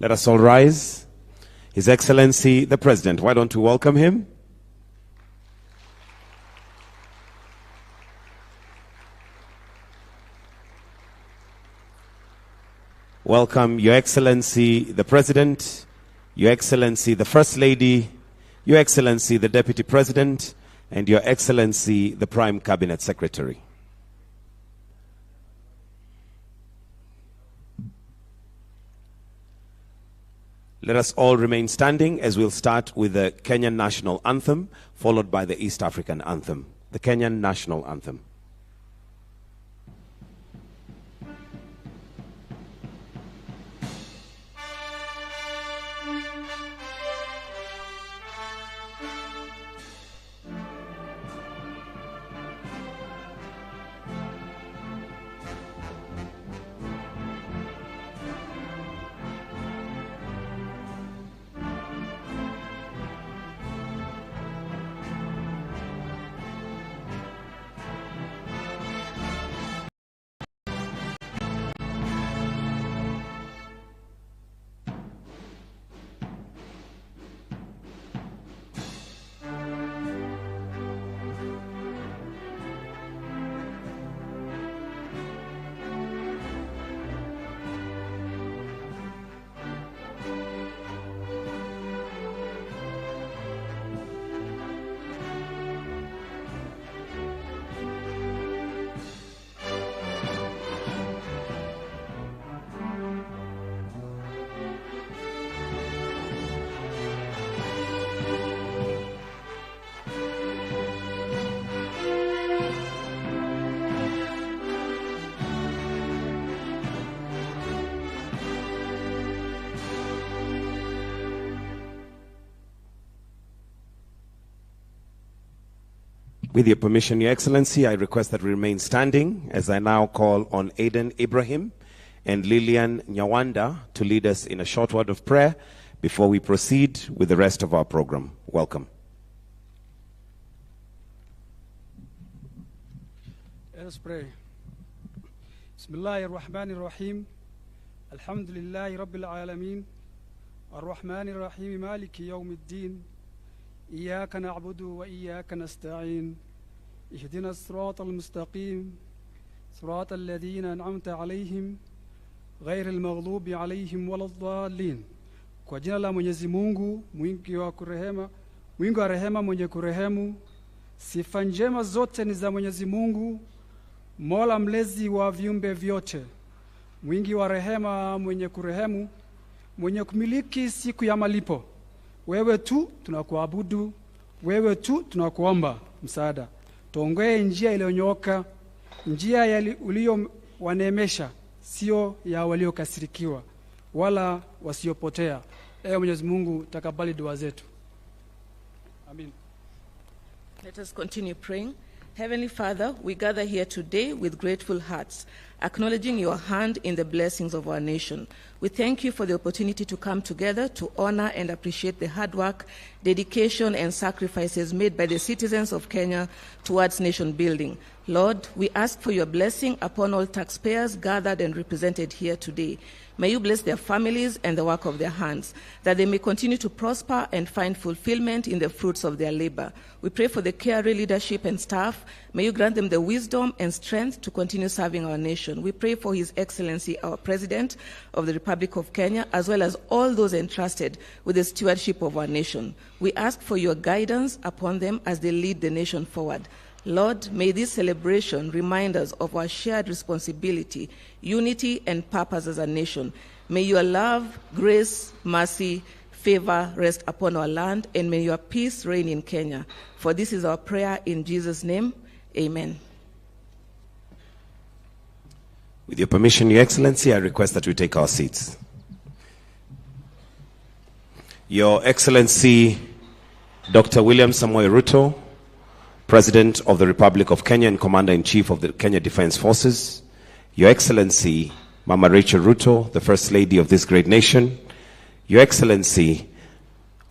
Let us all rise. His Excellency, the President. Why don't we welcome him? Welcome, Your Excellency, the President, Your Excellency, the First Lady, Your Excellency, the Deputy President, and Your Excellency, the Prime Cabinet Secretary. Let us all remain standing as we'll start with the Kenyan National Anthem, followed by the East African Anthem. The Kenyan National Anthem. With your permission, Your Excellency, I request that we remain standing as I now call on Aiden Ibrahim and Lillian Nyawanda to lead us in a short word of prayer before we proceed with the rest of our program. Welcome. Let us pray. Bismillahir Rahmanir Rahim. Alhamdulillahi Rabbil Alameen. Ar-Rahmanir Rahim. Maliki Yawmiddin. إياك نعبد وإياك نستعين اهدنا الصراط المستقيم صراط الذين أنعمت عليهم غير المغضوب عليهم ولا الضالين. Kwa jina la Mwenyezi Mungu mwingi wa rehema mwenye kurehemu. Sifa njema zote ni za Mwenyezi Mungu, Mola mlezi wa viumbe vyote, mwingi wa rehema mwenye kurehemu, mwenye kumiliki siku ya malipo. Wewe tu tunakuabudu, wewe tu tunakuomba msaada. Tuongoe njia iliyonyooka, njia uliyowaneemesha, sio ya waliokasirikiwa wala wasiopotea. Ewe Mwenyezi Mungu, takabali dua zetu. Amen. Let us continue praying. Heavenly Father, we gather here today with grateful hearts, acknowledging your hand in the blessings of our nation. We thank you for the opportunity to come together to honor and appreciate the hard work, dedication, and sacrifices made by the citizens of Kenya towards nation building. Lord, we ask for your blessing upon all taxpayers gathered and represented here today. May you bless their families and the work of their hands, that they may continue to prosper and find fulfillment in the fruits of their labor. We pray for the KRA leadership and staff. May you grant them the wisdom and strength to continue serving our nation. We pray for His Excellency, our President of the Republic of Kenya, as well as all those entrusted with the stewardship of our nation. We ask for your guidance upon them as they lead the nation forward. Lord, may this celebration remind us of our shared responsibility, unity, and purpose as a nation. May your love, grace, mercy, favor rest upon our land, and may your peace reign in Kenya. For this is our prayer in Jesus' name. Amen. With your permission, Your Excellency, I request that we take our seats. Your Excellency, Dr. William Samoei Ruto, President of the Republic of Kenya and Commander-in-Chief of the Kenya Defense Forces, Your Excellency, Mama Rachel Ruto, the First Lady of this great nation, Your Excellency,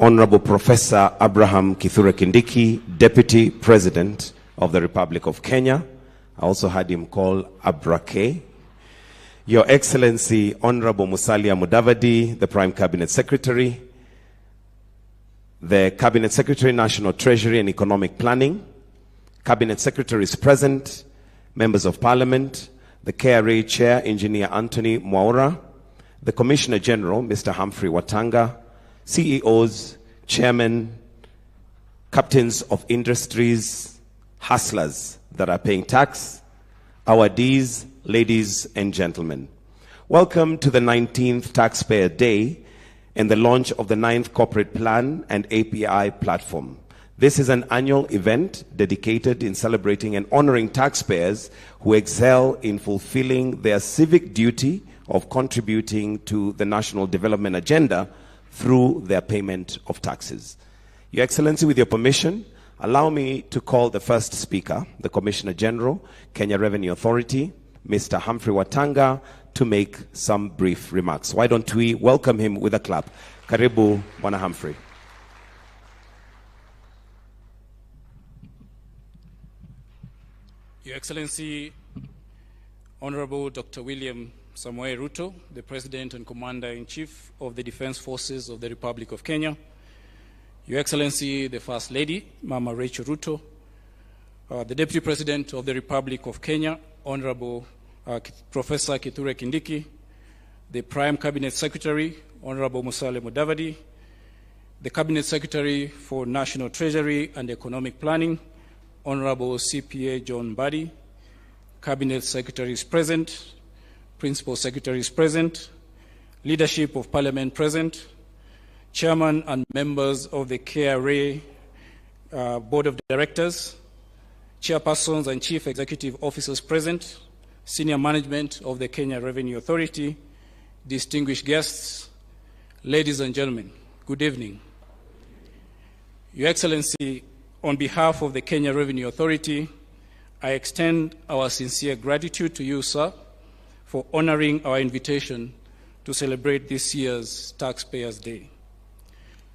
Honorable Professor Abraham Kithure Kindiki, Deputy President of the Republic of Kenya. I also had him call Abrake. Your Excellency Honorable Musalia Mudavadi, the Prime Cabinet Secretary, the Cabinet Secretary, National Treasury and Economic Planning, Cabinet Secretaries present, Members of Parliament, the KRA Chair, Engineer Anthony Mwaura, the Commissioner General, Mr. Humphrey Watanga, CEOs, Chairmen, Captains of Industries, hustlers that are paying tax, awardees, ladies and gentlemen. Welcome to the 19th Taxpayer Day and the launch of the 9th Corporate Plan and API platform. This is an annual event dedicated in celebrating and honoring taxpayers who excel in fulfilling their civic duty of contributing to the national development agenda through their payment of taxes. Your Excellency, with your permission, allow me to call the first speaker, the Commissioner General, Kenya Revenue Authority, Mr. Humphrey Watanga, to make some brief remarks. Why don't we welcome him with a clap? Karibu, Bwana Humphrey. Your Excellency, Honorable Dr. William Samoei Ruto, the President and Commander-in-Chief of the Defense Forces of the Republic of Kenya, Your Excellency, the First Lady, Mama Rachel Ruto, the Deputy President of the Republic of Kenya, Honorable Professor Kithure Kindiki, the Prime Cabinet Secretary, Honorable Musalia Mudavadi, the Cabinet Secretary for National Treasury and Economic Planning, Honorable CPA John Mbadi, Cabinet Secretaries present, Principal Secretaries present, Leadership of Parliament present, Chairman and members of the KRA Board of Directors, Chairpersons and Chief Executive Officers present, Senior Management of the Kenya Revenue Authority, distinguished guests, ladies and gentlemen, good evening. Your Excellency, on behalf of the Kenya Revenue Authority, I extend our sincere gratitude to you, sir, for honoring our invitation to celebrate this year's Taxpayers' Day.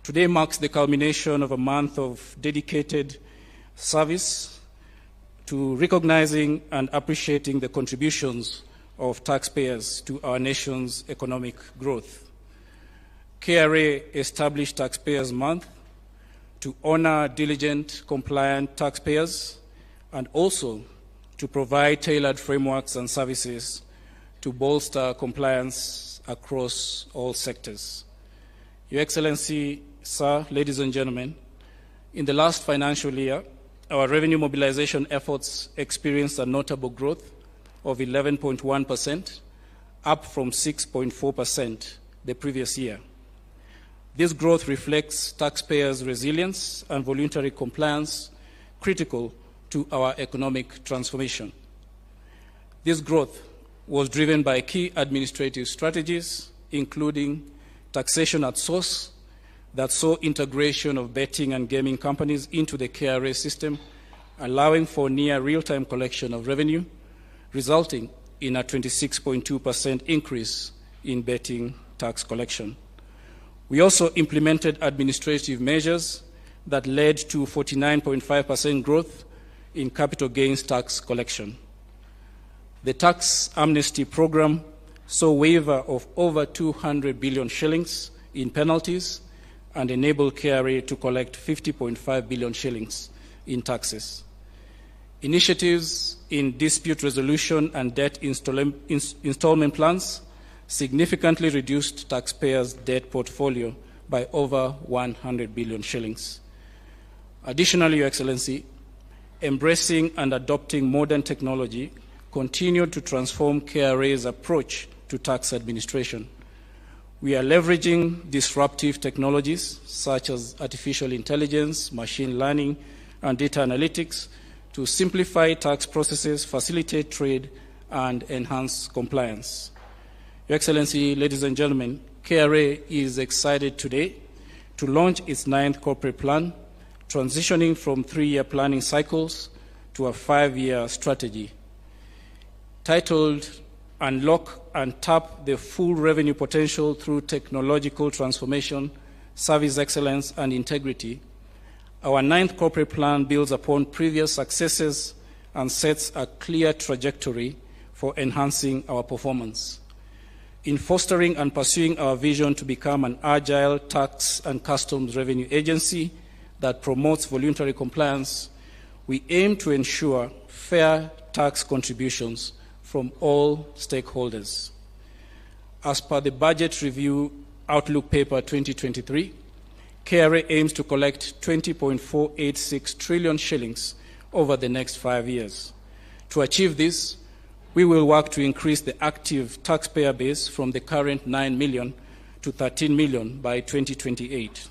Today marks the culmination of a month of dedicated service to recognizing and appreciating the contributions of taxpayers to our nation's economic growth. KRA established Taxpayers Month to honor diligent, compliant taxpayers and also to provide tailored frameworks and services to bolster compliance across all sectors. Your Excellency, sir, ladies and gentlemen, in the last financial year, our revenue mobilization efforts experienced a notable growth of 11.1%, up from 6.4% the previous year. This growth reflects taxpayers' resilience and voluntary compliance critical to our economic transformation. This growth was driven by key administrative strategies, including taxation at source that saw integration of betting and gaming companies into the KRA system, allowing for near real-time collection of revenue, resulting in a 26.2% increase in betting tax collection. We also implemented administrative measures that led to 49.5% growth in capital gains tax collection. The tax amnesty program saw waiver of over 200 billion shillings in penalties and enabled KRA to collect 50.5 billion shillings in taxes. Initiatives in dispute resolution and debt installment plans significantly reduced taxpayers' debt portfolio by over 100 billion shillings. Additionally, Your Excellency, embracing and adopting modern technology continued to transform KRA's approach to tax administration. We are leveraging disruptive technologies such as artificial intelligence, machine learning, and data analytics to simplify tax processes, facilitate trade, and enhance compliance. Your Excellency, ladies and gentlemen, KRA is excited today to launch its 9th corporate plan, transitioning from 3-year planning cycles to a 5-year strategy. Titled Unlock and Tap the Full Revenue Potential Through Technological Transformation, Service Excellence, and Integrity, our 9th corporate plan builds upon previous successes and sets a clear trajectory for enhancing our performance. in fostering and pursuing our vision to become an agile tax and customs revenue agency that promotes voluntary compliance, we aim to ensure fair tax contributions from all stakeholders. As per the Budget Review Outlook Paper 2023, KRA aims to collect 20.486 trillion shillings over the next 5 years. To achieve this, we will work to increase the active taxpayer base from the current 9 million to 13 million by 2028.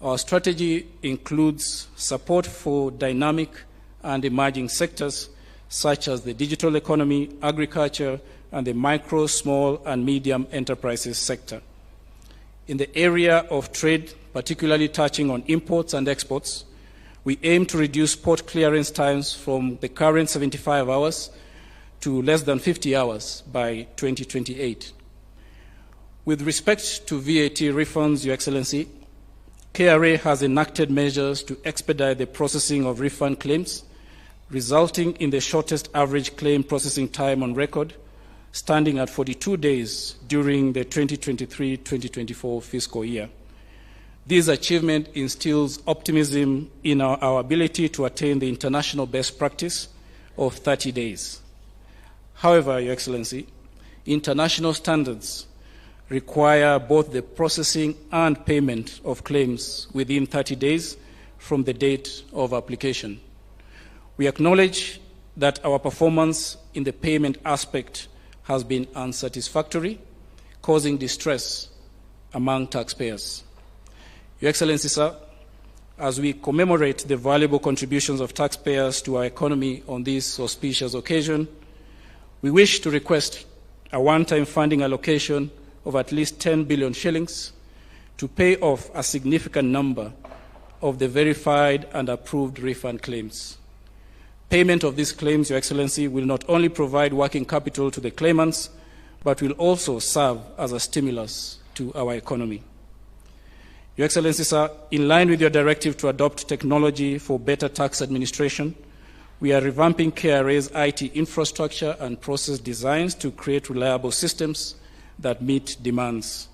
Our strategy includes support for dynamic and emerging sectors such as the digital economy, agriculture, and the micro, small, and medium enterprises sector. In the area of trade, particularly touching on imports and exports, we aim to reduce port clearance times from the current 75 hours to less than 50 hours by 2028. With respect to VAT refunds, Your Excellency, KRA has enacted measures to expedite the processing of refund claims, resulting in the shortest average claim processing time on record, standing at 42 days during the 2023-2024 fiscal year. This achievement instills optimism in our ability to attain the international best practice of 30 days. However, Your Excellency, international standards require both the processing and payment of claims within 30 days from the date of application. We acknowledge that our performance in the payment aspect has been unsatisfactory, causing distress among taxpayers. Your Excellency, sir, as we commemorate the valuable contributions of taxpayers to our economy on this auspicious occasion, we wish to request a one-time funding allocation of at least 10 billion shillings to pay off a significant number of the verified and approved refund claims. Payment of these claims, Your Excellency, will not only provide working capital to the claimants, but will also serve as a stimulus to our economy. Your Excellency, sir, in line with your directive to adopt technology for better tax administration, we are revamping KRA's IT infrastructure and process designs to create reliable systems that meet demands.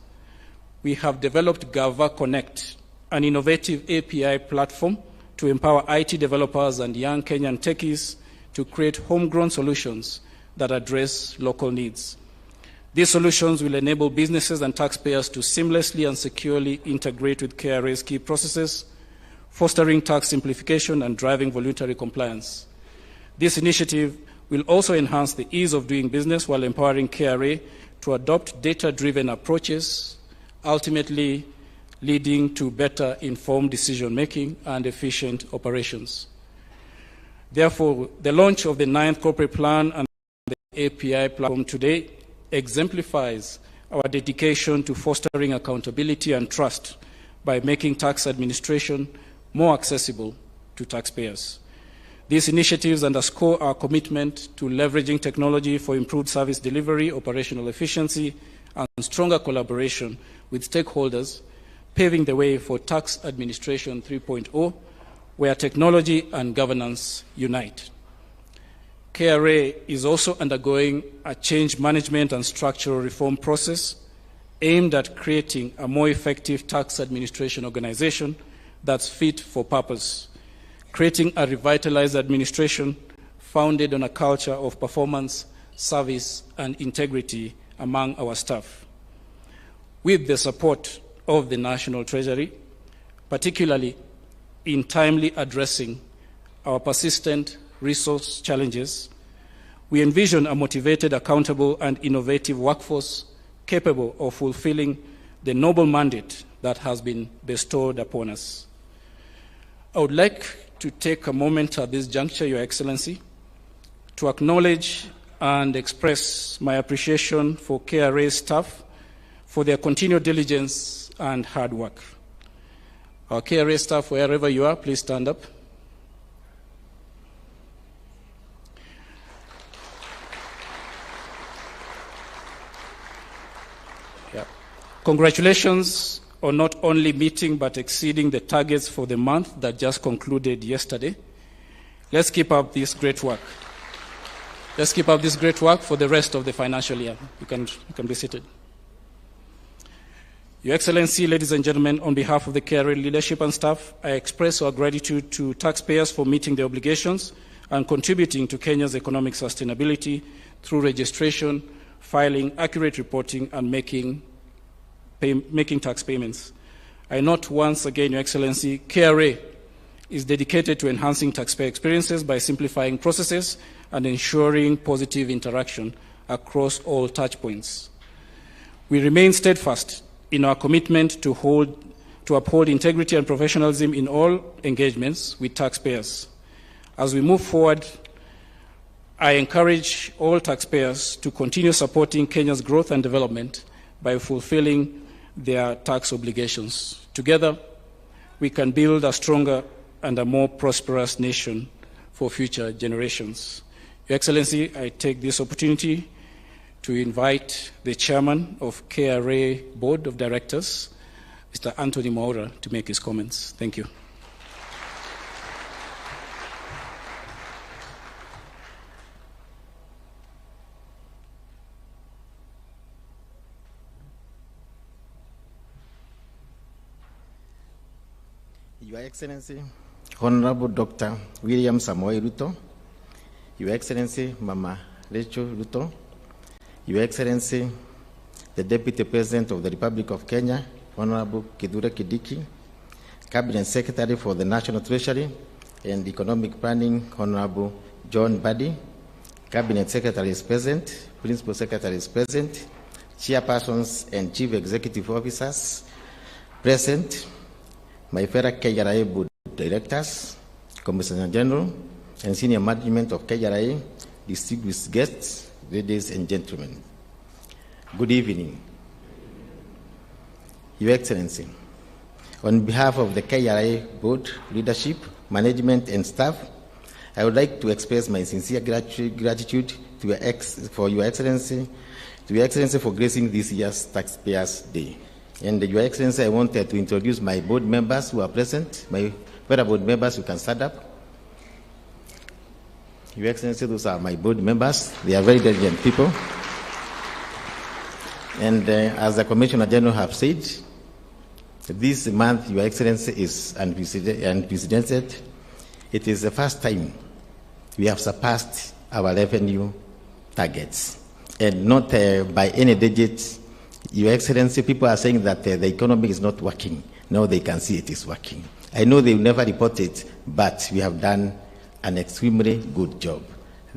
We have developed Gava Connect, an innovative API platform to empower IT developers and young Kenyan techies to create homegrown solutions that address local needs. These solutions will enable businesses and taxpayers to seamlessly and securely integrate with KRA's key processes, fostering tax simplification and driving voluntary compliance. This initiative will also enhance the ease of doing business while empowering KRA to adopt data-driven approaches, ultimately leading to better informed decision-making and efficient operations. Therefore, the launch of the 9th Corporate Plan and the API platform today exemplifies our dedication to fostering accountability and trust by making tax administration more accessible to taxpayers. These initiatives underscore our commitment to leveraging technology for improved service delivery, operational efficiency, and stronger collaboration with stakeholders, paving the way for Tax Administration 3.0, where technology and governance unite. KRA is also undergoing a change management and structural reform process aimed at creating a more effective tax administration organization that's fit for purpose, creating a revitalized administration founded on a culture of performance, service, and integrity among our staff. With the support of the National Treasury, particularly in timely addressing our persistent resource challenges, we envision a motivated, accountable, and innovative workforce capable of fulfilling the noble mandate that has been bestowed upon us. I would like to take a moment at this juncture, Your Excellency, to acknowledge and express my appreciation for KRA staff for their continued diligence and hard work. Our KRA staff, wherever you are, please stand up. Congratulations on not only meeting but exceeding the targets for the month that just concluded yesterday. Let's keep up this great work. Let's keep up this great work for the rest of the financial year. You can be seated. Your Excellency, ladies and gentlemen, on behalf of the KRA leadership and staff, I express our gratitude to taxpayers for meeting their obligations and contributing to Kenya's economic sustainability through registration, filing, accurate reporting, and making tax payments. I note once again, Your Excellency, KRA is dedicated to enhancing taxpayer experiences by simplifying processes and ensuring positive interaction across all touchpoints. We remain steadfast in our commitment to uphold integrity and professionalism in all engagements with taxpayers. As we move forward, I encourage all taxpayers to continue supporting Kenya's growth and development by fulfilling their tax obligations. Together, we can build a stronger and a more prosperous nation for future generations. Your Excellency, I take this opportunity to invite the chairman of KRA Board of Directors, Mr. Anthony Mwaura, to make his comments. Thank you. Your Excellency, Honorable Dr. William Samoei Ruto, Your Excellency, Mama Rachel Ruto, Your Excellency, the Deputy President of the Republic of Kenya, Honorable Kindiki, Cabinet Secretary for the National Treasury and Economic Planning, Honorable John Badi, Cabinet Secretary is present, Principal Secretary is present, Chairpersons and Chief Executive Officers present, my fellow KRA Board Directors, Commissioner General, and Senior Management of KRA, distinguished guests, ladies and gentlemen. Good evening. Your Excellency, on behalf of the KRA Board leadership, management, and staff, I would like to express my sincere gratitude to Your Excellency for gracing this year's Taxpayers Day. And Your Excellency, I wanted to introduce my board members who are present. My fellow board members, you can stand up. Your Excellency, those are my board members. They are very diligent people. And as the Commissioner General have said, this month, Your Excellency, is unprecedented. It is the first time we have surpassed our revenue targets, and not by any digit. Your Excellency, people are saying that the economy is not working. Now they can see it is working. I know they will never report it, but we have done an extremely good job.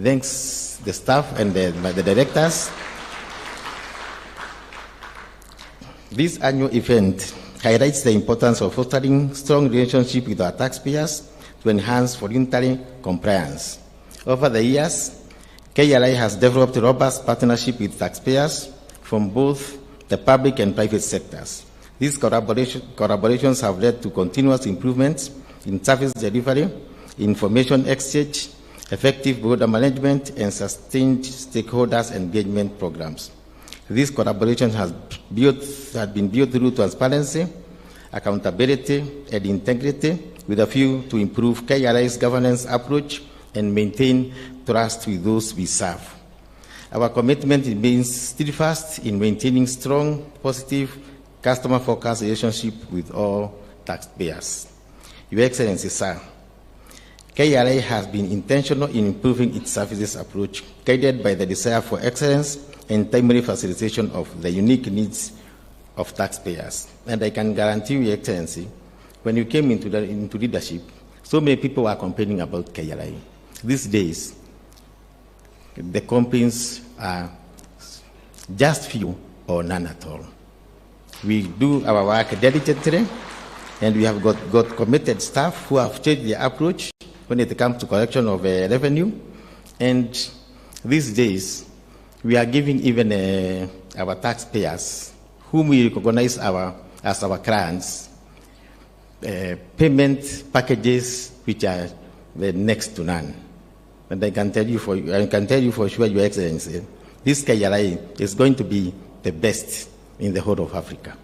Thanks the staff and the directors. This annual event highlights the importance of fostering strong relationship with our taxpayers to enhance voluntary compliance. Over the years, KRA has developed a robust partnership with taxpayers from both the public and private sectors. These collaborations have led to continuous improvements in service delivery, information exchange, effective border management, and sustained stakeholders engagement programs. This collaboration has been built through transparency, accountability, and integrity, with a view to improve KRA's governance approach and maintain trust with those we serve. Our commitment remains steadfast in maintaining strong, positive, customer-focused relationship with all taxpayers. Your Excellency, sir, KRA has been intentional in improving its services approach, guided by the desire for excellence and timely facilitation of the unique needs of taxpayers. And I can guarantee you, Your Excellency, when you came into leadership, so many people were complaining about KRA. These days, the complaints are just few or none at all. We do our work diligently, and we have got committed staff who have changed their approach when it comes to collection of revenue. And these days, we are giving even our taxpayers, whom we recognize as our clients, payment packages which are next to none. And I can tell you for sure, Your Excellency, this KRA is going to be the best in the whole of Africa.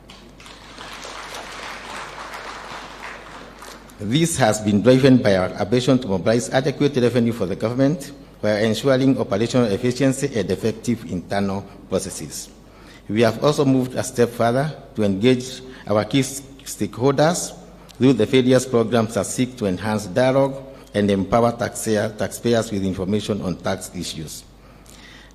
This has been driven by our ambition to mobilize adequate revenue for the government while ensuring operational efficiency and effective internal processes. We have also moved a step further to engage our key stakeholders through the various programs that seek to enhance dialogue and empower taxpayers with information on tax issues.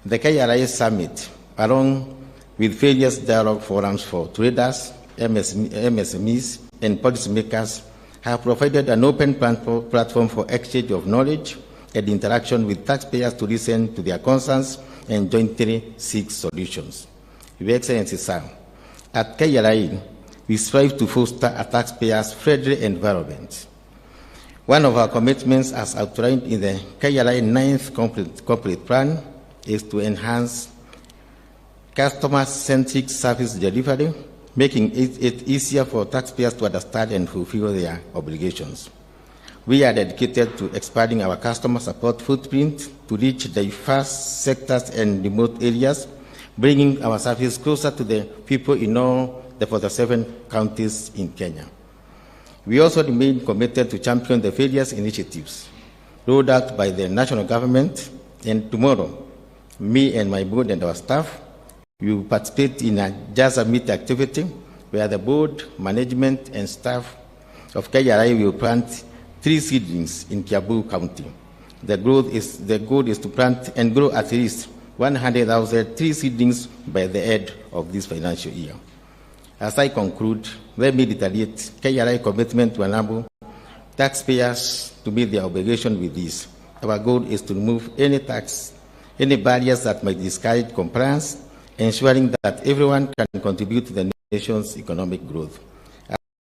The KRA Summit, along with various dialogue forums for traders, MSMEs, and policymakers, have provided an open platform for exchange of knowledge and interaction with taxpayers to listen to their concerns and jointly seek solutions. Your Excellency, sir, at KRA, we strive to foster a taxpayers-friendly environment. One of our commitments, as outlined in the KRA 9th Corporate Plan, is to enhance customer-centric service delivery, making it easier for taxpayers to understand and fulfill their obligations. We are dedicated to expanding our customer support footprint to reach diverse sectors and remote areas, bringing our service closer to the people in all the 47 counties in Kenya. We also remain committed to champion the various initiatives rolled out by the national government, and tomorrow, me and my board and our staff will participate in a Just Meet activity where the board, management, and staff of KRA will plant 3 seedlings in Kiambu County. The goal is to plant and grow at least 100,000 tree seedlings by the end of this financial year. As I conclude, let me reiterate KRA commitment to enable taxpayers to meet their obligation with this. Our goal is to remove any barriers that might discourage compliance, ensuring that everyone can contribute to the nation's economic growth.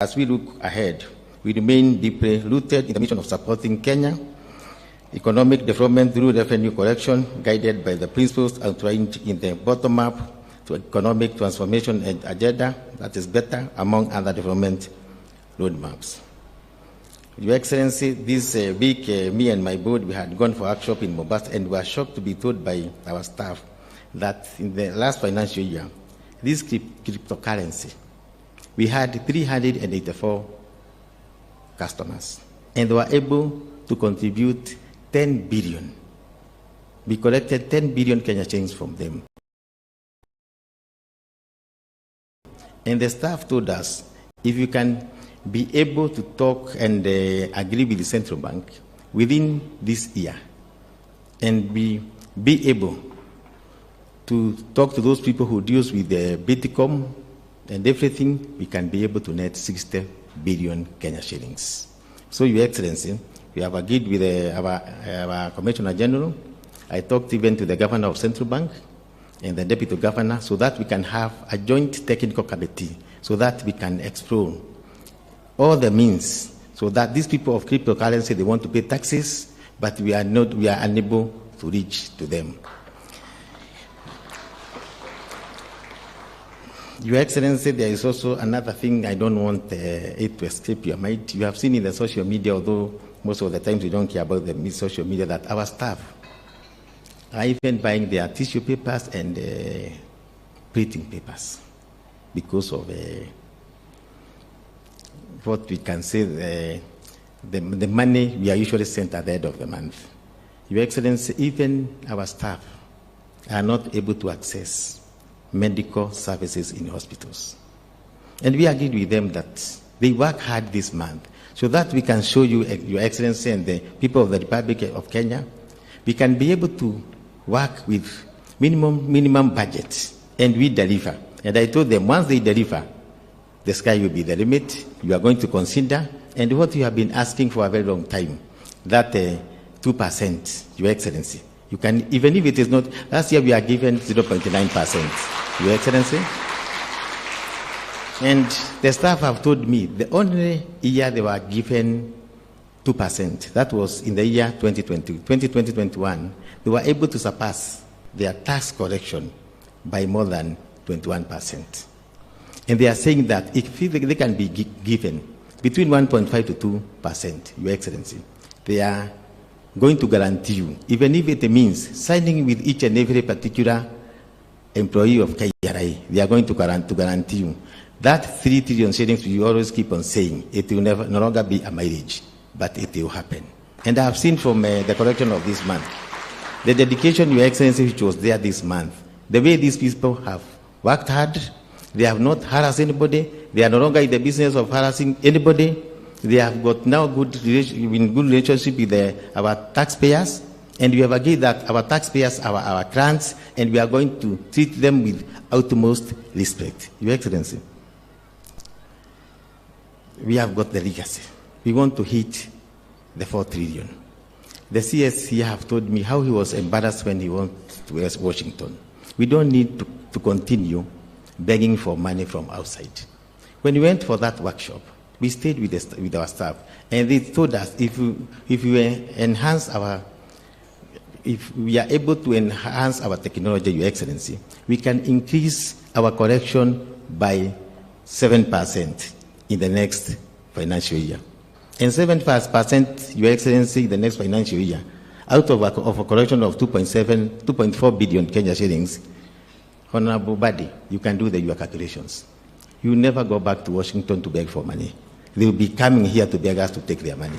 As we look ahead, we remain deeply rooted in the mission of supporting Kenya economic development through revenue collection, guided by the principles outlined in the bottom-up to economic transformation and agenda, that is better, among other development roadmaps. Your Excellency, this week, me and my board, we had gone for a workshop in Mombasa, and we were shocked to be told by our staff that in the last financial year, this cryptocurrency, we had 384 customers, and they were able to contribute 10 billion. We collected 10 billion Kenya shillings from them. And the staff told us, if you can be able to talk and agree with the central bank within this year, and be able to talk to those people who deals with the Bitcoin and everything, we can be able to net 60 billion Kenya shillings. So, Your Excellency, we have agreed with our Commissioner General. I talked even to the Governor of Central Bank and the Deputy Governor, so that we can have a joint technical committee, so that we can explore all the means, so that these people of cryptocurrency, they want to pay taxes, but we are unable to reach to them. Your Excellency, there is also another thing I don't want it to escape your mind. You have seen in the social media, although most of the times we don't care about the social media, that our staff are even buying their tissue papers and printing papers because of what we can say, the money we are usually sent at the end of the month. Your Excellency, even our staff are not able to access medical services in hospitals. And we agreed with them that they work hard this month so that we can show you, Your Excellency, and the people of the Republic of Kenya, we can be able to work with minimum budget, and we deliver. And I told them, once they deliver, the sky will be the limit. You are going to consider, and what you have been asking for a very long time, that 2%, Your Excellency. You can, even if it is not, last year we are given 0.9%, Your Excellency. And the staff have told me the only year they were given 2%, that was in the year 2020-21, they were able to surpass their tax collection by more than 21%. And they are saying that if they can be given between 1.5 to 2%, Your Excellency, they are going to guarantee you, even if it means signing with each and every particular employee of KRA, they are going to guarantee you that 3 trillion shillings we always keep on saying, it will no longer be a marriage, but it will happen. And I have seen from the collection of this month, the dedication, Your Excellency, which was there this month, the way these people have worked hard. They have not harassed anybody. They are no longer in the business of harassing anybody. They have got now good relationship with our taxpayers, and we have agreed that our taxpayers are our clients, and we are going to treat them with utmost respect. Your Excellency, we have got the legacy. We want to hit the 4 trillion. The CS here have told me how he was embarrassed when he went to Washington. We don't need to continue begging for money from outside. When we went for that workshop, we stayed with our staff, and they told us if we are able to enhance our technology, Your Excellency, we can increase our collection by 7% in the next financial year. And 7%, Your Excellency, the next financial year, out of a collection of 2.4 billion Kenya shillings, Honorable Badi, you can do your calculations. You never go back to Washington to beg for money. They will be coming here to beg us to take their money.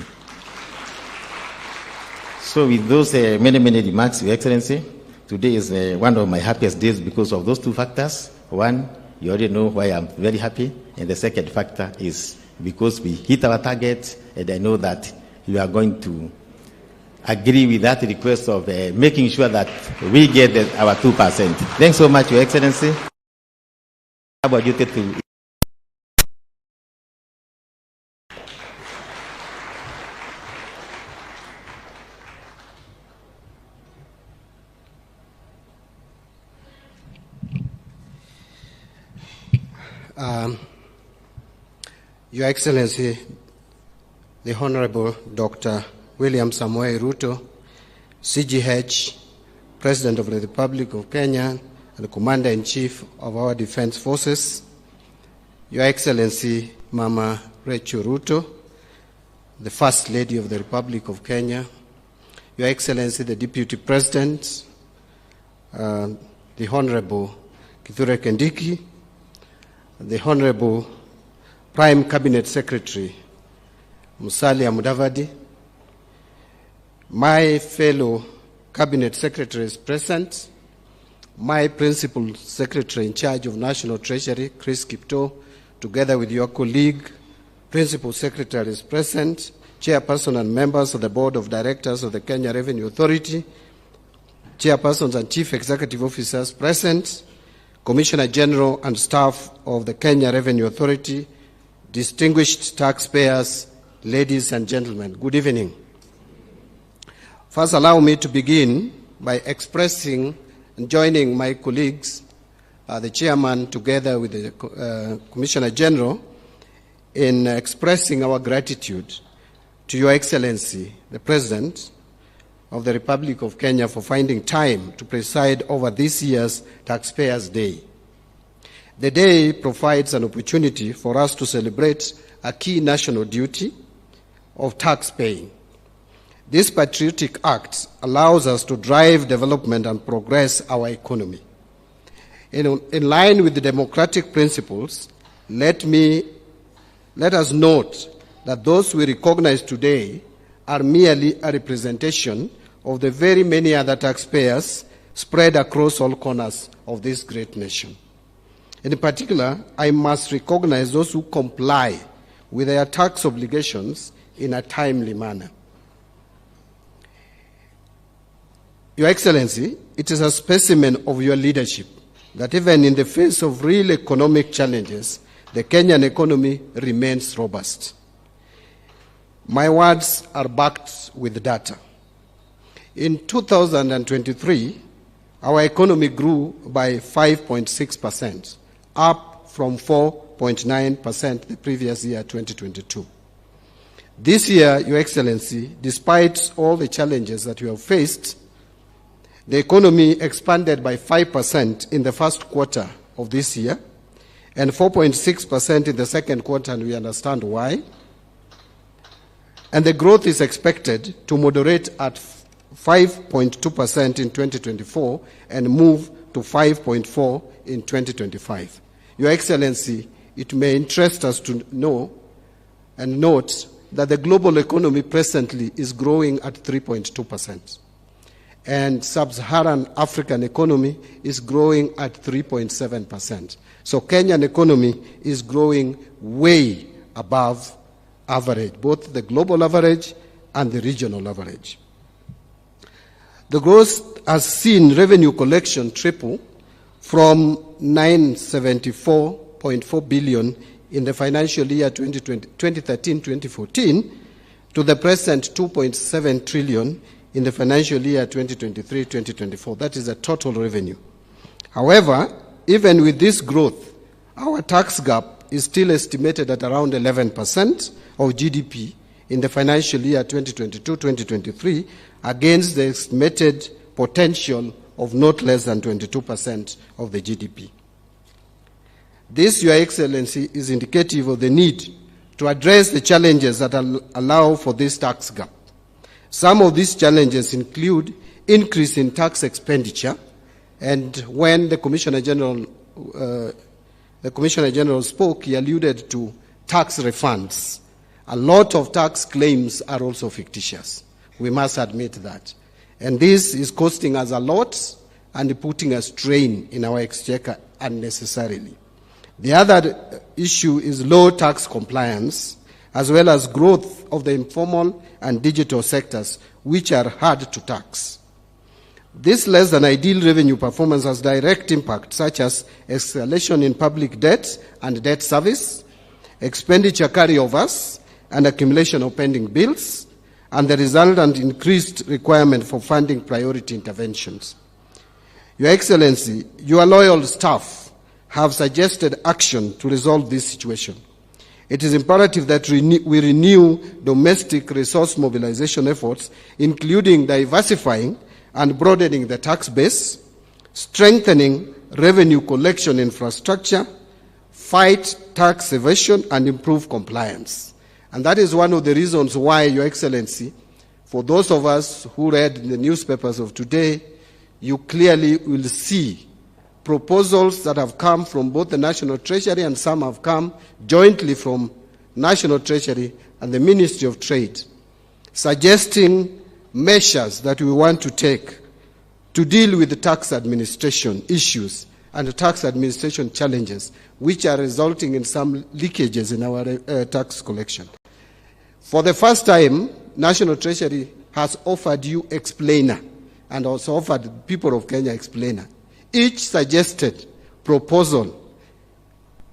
So with those many remarks, Your Excellency, today is one of my happiest days because of those 2 factors. One, you already know why I'm very happy. And the second factor is because we hit our target, and I know that you are going to agree with that request of making sure that we get our 2%. Thanks so much, Your Excellency. How about you to Your Excellency, the Honorable Dr. William Samoei Ruto, CGH, President of the Republic of Kenya, and the Commander-in-Chief of our Defense Forces, Your Excellency, Mama Rachel Ruto, the First Lady of the Republic of Kenya, Your Excellency, the Deputy President, the Honorable Kithure Kindiki, the Honorable Prime Cabinet Secretary Musalia Mudavadi, my fellow Cabinet Secretaries present, my Principal Secretary in charge of National Treasury, Chris Kipto, together with your colleague, Principal Secretaries present, Chairperson and members of the Board of Directors of the Kenya Revenue Authority, Chairpersons and Chief Executive Officers present, Commissioner General and staff of the Kenya Revenue Authority, distinguished taxpayers, ladies and gentlemen, good evening. First, allow me to begin by expressing and joining my colleagues, the Chairman, together with the Commissioner General, in expressing our gratitude to Your Excellency, the President of the Republic of Kenya, for finding time to preside over this year's Taxpayers' Day. The day provides an opportunity for us to celebrate a key national duty of tax paying. This patriotic act allows us to drive development and progress our economy. In line with the democratic principles, let us note that those we recognize today are merely a representation of the very many other taxpayers spread across all corners of this great nation. In particular, I must recognize those who comply with their tax obligations in a timely manner. Your Excellency, it is a specimen of your leadership that even in the face of real economic challenges, the Kenyan economy remains robust. My words are backed with data. In 2023, our economy grew by 5.6%, up from 4.9% the previous year, 2022. This year, Your Excellency, despite all the challenges that we have faced, the economy expanded by 5% in the first quarter of this year and 4.6% in the second quarter, and we understand why. And the growth is expected to moderate at 5.2% in 2024 and move to 5.4% in 2025. Your Excellency, it may interest us to know and note that the global economy presently is growing at 3.2%. and sub-Saharan African economy is growing at 3.7%. So Kenyan economy is growing way above average, both the global average and the regional average. The growth has seen revenue collection triple from 974.4 billion in the financial year 2013-2014 to the present 2.7 trillion in the financial year 2023-2024. That is the total revenue. However, even with this growth, our tax gap is still estimated at around 11% of GDP in the financial year 2022-2023 against the estimated potential of not less than 22% of the GDP. This, Your Excellency, is indicative of the need to address the challenges that allow for this tax gap. Some of these challenges include increase in tax expenditure, and when the Commissioner General spoke, he alluded to tax refunds. A lot of tax claims are also fictitious. We must admit that. And this is costing us a lot and putting a strain in our exchequer unnecessarily. The other issue is low tax compliance, as well as growth of the informal and digital sectors, which are hard to tax. This less than ideal revenue performance has direct impact, such as escalation in public debt and debt service, expenditure carryovers, and accumulation of pending bills, and the resultant increased requirement for funding priority interventions. Your Excellency, your loyal staff have suggested action to resolve this situation. It is imperative that we renew domestic resource mobilization efforts, including diversifying and broadening the tax base, strengthening revenue collection infrastructure, fight tax evasion, and improve compliance. And that is one of the reasons why, Your Excellency, for those of us who read the newspapers of today, you clearly will see proposals that have come from both the National Treasury and some have come jointly from National Treasury and the Ministry of Trade, suggesting measures that we want to take to deal with the tax administration issues and the tax administration challenges, which are resulting in some leakages in our tax collection. For the first time, National Treasury has offered you explainer and also offered the people of Kenya explainer. Each suggested proposal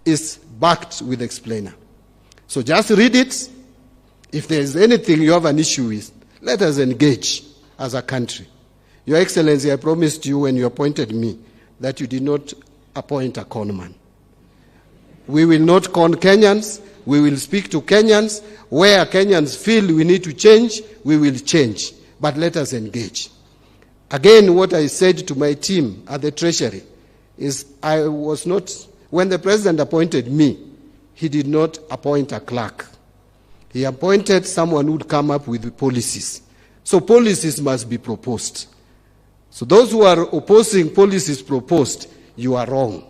is backed with explainer. So just read it. If there is anything you have an issue with, let us engage as a country. Your Excellency, I promised you when you appointed me that you did not appoint a conman. We will not con Kenyans. We will speak to Kenyans. Where Kenyans feel we need to change, we will change. But let us engage. Again, what I said to my team at the Treasury is I was not, when the President appointed me, he did not appoint a clerk. He appointed someone who would come up with the policies. So policies must be proposed. So those who are opposing policies proposed, you are wrong.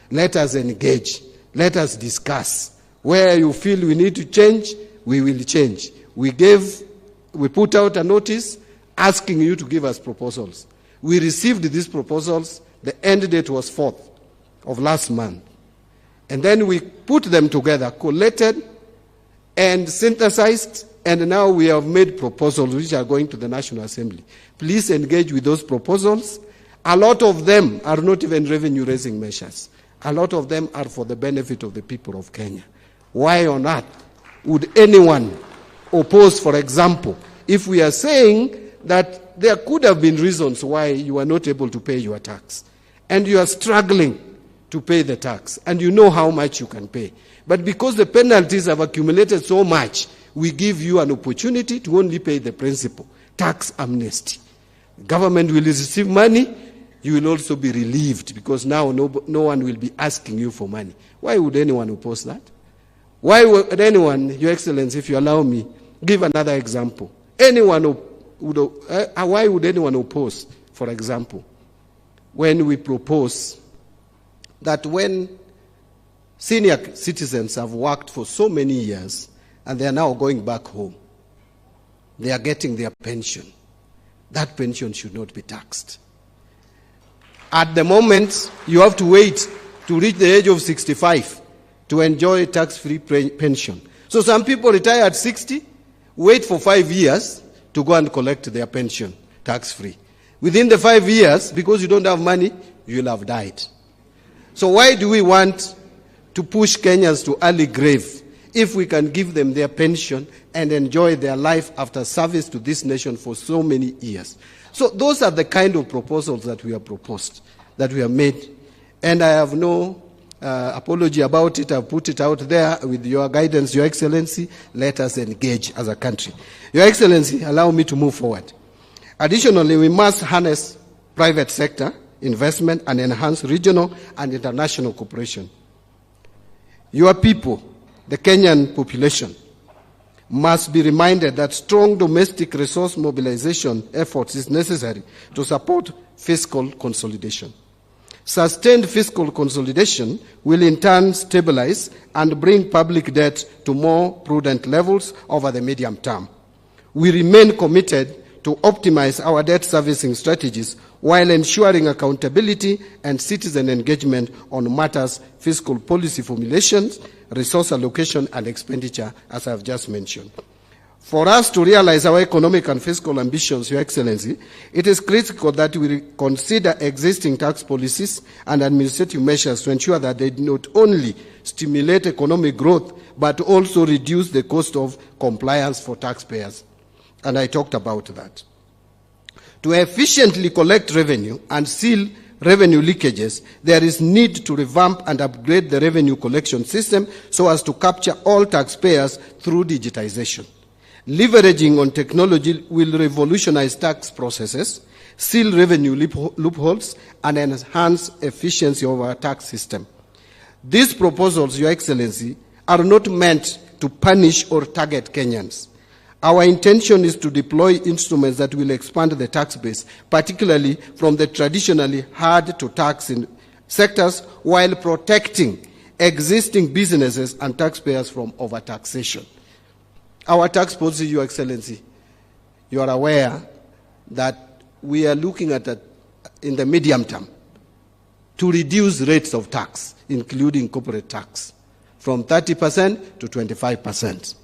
Let us engage. Let us discuss. Where you feel we need to change, we will change. We put out a notice asking you to give us proposals. We received these proposals. The end date was 4th of last month. And then we put them together, collated and synthesized, and now we have made proposals which are going to the National Assembly. Please engage with those proposals. A lot of them are not even revenue-raising measures. A lot of them are for the benefit of the people of Kenya. Why on earth would anyone oppose, for example, if we are saying that there could have been reasons why you are not able to pay your tax, and you are struggling to pay the tax, and you know how much you can pay. But because the penalties have accumulated so much, we give you an opportunity to only pay the principal, tax amnesty. The government will receive money, you will also be relieved, because now no one will be asking you for money. Why would anyone oppose that? Why would anyone, Your Excellency, if you allow me, give another example. Why would anyone oppose, for example, when we propose that when senior citizens have worked for so many years and they are now going back home, they are getting their pension. that pension should not be taxed. At the moment, you have to wait to reach the age of 65 to enjoy tax-free pension. So some people retire at 60, wait for 5 years to go and collect their pension tax-free. Within the 5 years, because you don't have money, you'll have died. So why do we want to push Kenyans to early grave if we can give them their pension and enjoy their life after service to this nation for so many years? So those are the kind of proposals that we have proposed, that we have made. And I have no apology about it. I've put it out there with your guidance, Your Excellency. Let us engage as a country. Your Excellency, allow me to move forward. Additionally, we must harness private sector investment and enhance regional and international cooperation. Your people, the Kenyan population, must be reminded that strong domestic resource mobilization efforts is necessary to support fiscal consolidation. Sustained fiscal consolidation will in turn stabilize and bring public debt to more prudent levels over the medium term. We remain committed to optimize our debt servicing strategies while ensuring accountability and citizen engagement on matters fiscal policy formulations, resource allocation and expenditure, as I have just mentioned. For us to realize our economic and fiscal ambitions, Your Excellency, it is critical that we consider existing tax policies and administrative measures to ensure that they not only stimulate economic growth, but also reduce the cost of compliance for taxpayers. And I talked about that. To efficiently collect revenue and seal revenue leakages, there is need to revamp and upgrade the revenue collection system so as to capture all taxpayers through digitization. Leveraging on technology will revolutionize tax processes, seal revenue loopholes, and enhance efficiency of our tax system. These proposals, Your Excellency, are not meant to punish or target Kenyans. Our intention is to deploy instruments that will expand the tax base, particularly from the traditionally hard to tax in sectors, while protecting existing businesses and taxpayers from overtaxation. Our tax policy, Your Excellency, you are aware that we are looking at in the medium term to reduce rates of tax, including corporate tax, from 30% to 25%.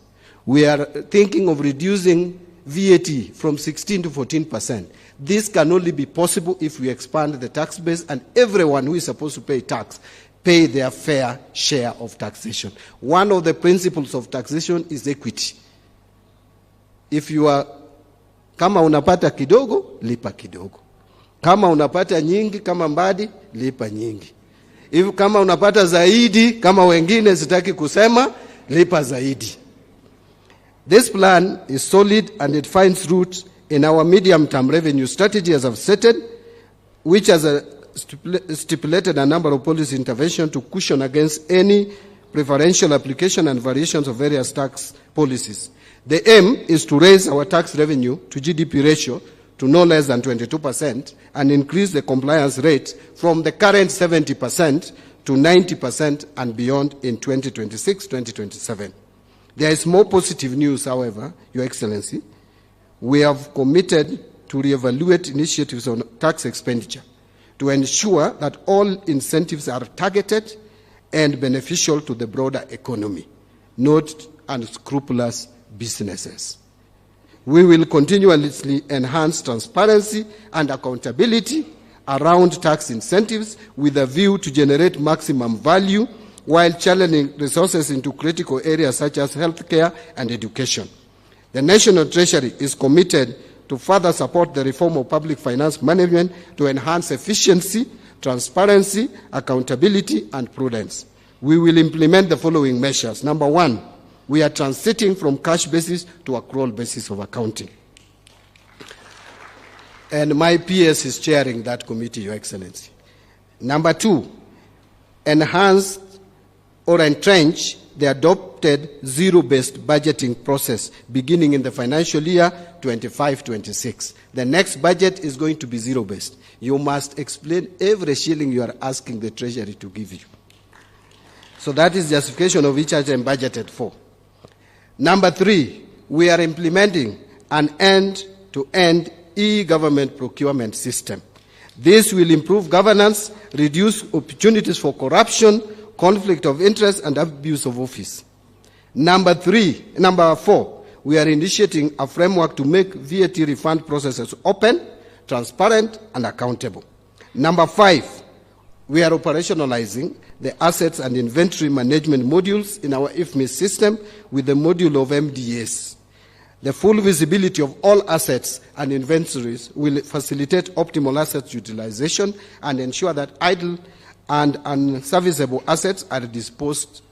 We are thinking of reducing VAT from 16 to 14%. This can only be possible if we expand the tax base and everyone who is supposed to pay tax pay their fair share of taxation. One of the principles of taxation is equity. If you are, kama unapata kidogo, lipa kidogo. Kama unapata nyingi, kama mbadi, lipa nyingi. If kama unapata zaidi, kama wengine sitaki kusema, lipa zaidi. This plan is solid and it finds roots in our medium-term revenue strategy as I've stated, which has stipulated a number of policy interventions to cushion against any preferential application and variations of various tax policies. The aim is to raise our tax revenue to GDP ratio to no less than 22% and increase the compliance rate from the current 70% to 90% and beyond in 2026-2027. There is more positive news, however, Your Excellency. We have committed to reevaluate initiatives on tax expenditure to ensure that all incentives are targeted and beneficial to the broader economy, not unscrupulous businesses. We will continuously enhance transparency and accountability around tax incentives with a view to generate maximum value while channeling resources into critical areas such as healthcare and education. The National Treasury is committed to further support the reform of public finance management to enhance efficiency, transparency, accountability, and prudence. We will implement the following measures. Number one, we are transiting from cash basis to accrual basis of accounting. And my PS is chairing that committee, Your Excellency. Number two, enhance or entrench the adopted zero-based budgeting process beginning in the financial year 25-26. The next budget is going to be zero-based. You must explain every shilling you are asking the Treasury to give you. So that is justification of each item budgeted for. Number three, we are implementing an end-to-end e-government procurement system. This will improve governance, reduce opportunities for corruption, conflict of interest, and abuse of office. Number 4, we are initiating a framework to make VAT refund processes open, transparent, and accountable. Number 5, we are operationalizing the assets and inventory management modules in our IFMIS system with the module of MDS. The full visibility of all assets and inventories will facilitate optimal asset utilization and ensure that idle and unserviceable assets are disposed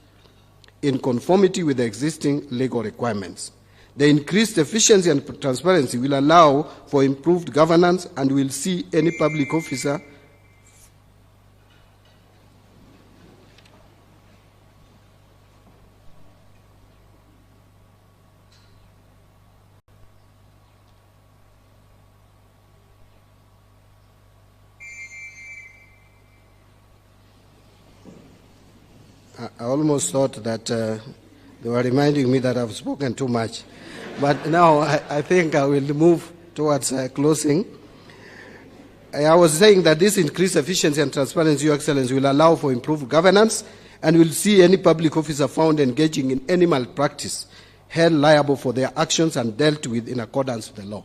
in conformity with the existing legal requirements. The increased efficiency and transparency will allow for improved governance and will see any public officer I almost thought that they were reminding me that I've spoken too much. But now I think I will move towards closing. I was saying that this increased efficiency and transparency, Your Excellency, will allow for improved governance and will see any public officer found engaging in any malpractice held liable for their actions and dealt with in accordance with the law.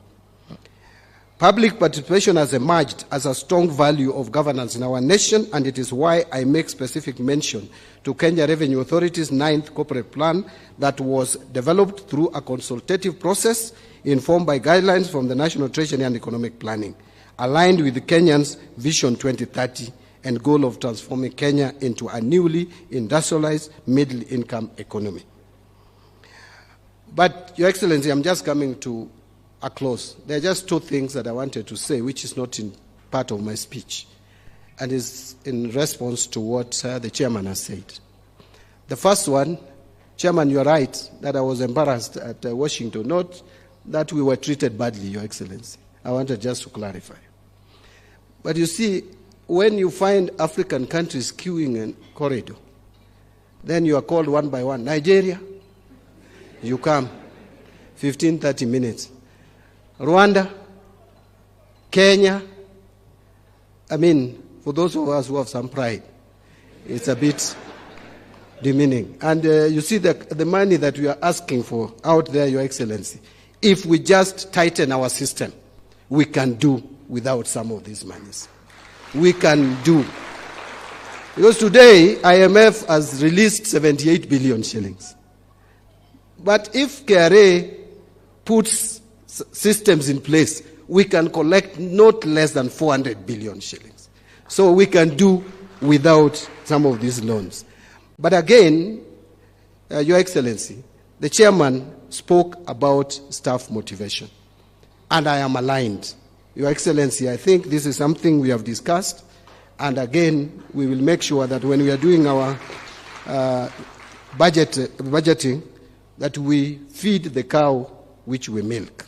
Public participation has emerged as a strong value of governance in our nation, and it is why I make specific mention to Kenya Revenue Authority's 9th corporate plan that was developed through a consultative process informed by guidelines from the National Treasury and Economic Planning, aligned with Kenya's Vision 2030 and goal of transforming Kenya into a newly industrialized middle-income economy. But, Your Excellency, I'm just coming to a close. There are just 2 things that I wanted to say, which is not in part of my speech, and is in response to what the chairman has said. The first one, Chairman, you're right that I was embarrassed at Washington, not that we were treated badly, Your Excellency. I wanted just to clarify. But you see, when you find African countries queuing in corridor, then you are called one by one. Nigeria, you come, 15, 30 minutes. Rwanda, Kenya, I mean, for those of us who have some pride, it's a bit demeaning. And you see the money that we are asking for out there, Your Excellency, if we just tighten our system, we can do without some of these monies. We can do. Because today, IMF has released 78 billion shillings. But if KRA puts systems in place, we can collect not less than 400 billion shillings. So we can do without some of these loans. But again, Your Excellency, the chairman spoke about staff motivation, and I am aligned. Your Excellency, I think this is something we have discussed, and again, we will make sure that when we are doing our budgeting, that we feed the cow which we milk,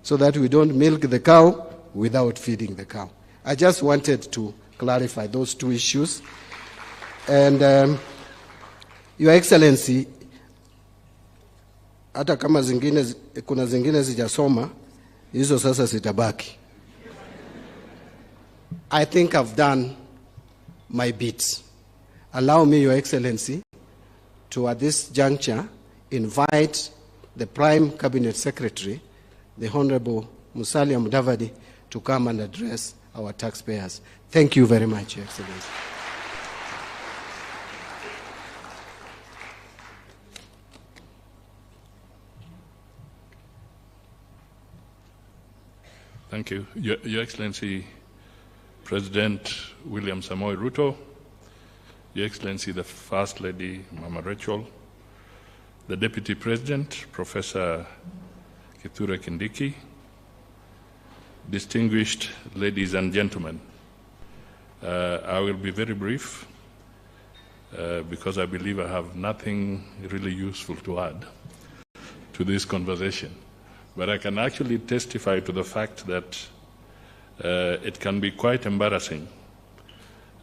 so that we don't milk the cow without feeding the cow. I just wanted to clarify those 2 issues. And Your Excellency, hata kama kuna zingine zijasoma, hizo sasa zitabaki. I think I've done my bit. Allow me, Your Excellency, to at this juncture invite the Prime Cabinet Secretary, the Honorable Musalia Mudavadi, to come and address our taxpayers. Thank you very much, Your Excellency. Thank you. Your Excellency, President William Samoei Ruto, Your Excellency, the First Lady, Mama Rachel, the Deputy President, Professor Kithure Kindiki, distinguished ladies and gentlemen, I will be very brief because I believe I have nothing really useful to add to this conversation. But I can actually testify to the fact that it can be quite embarrassing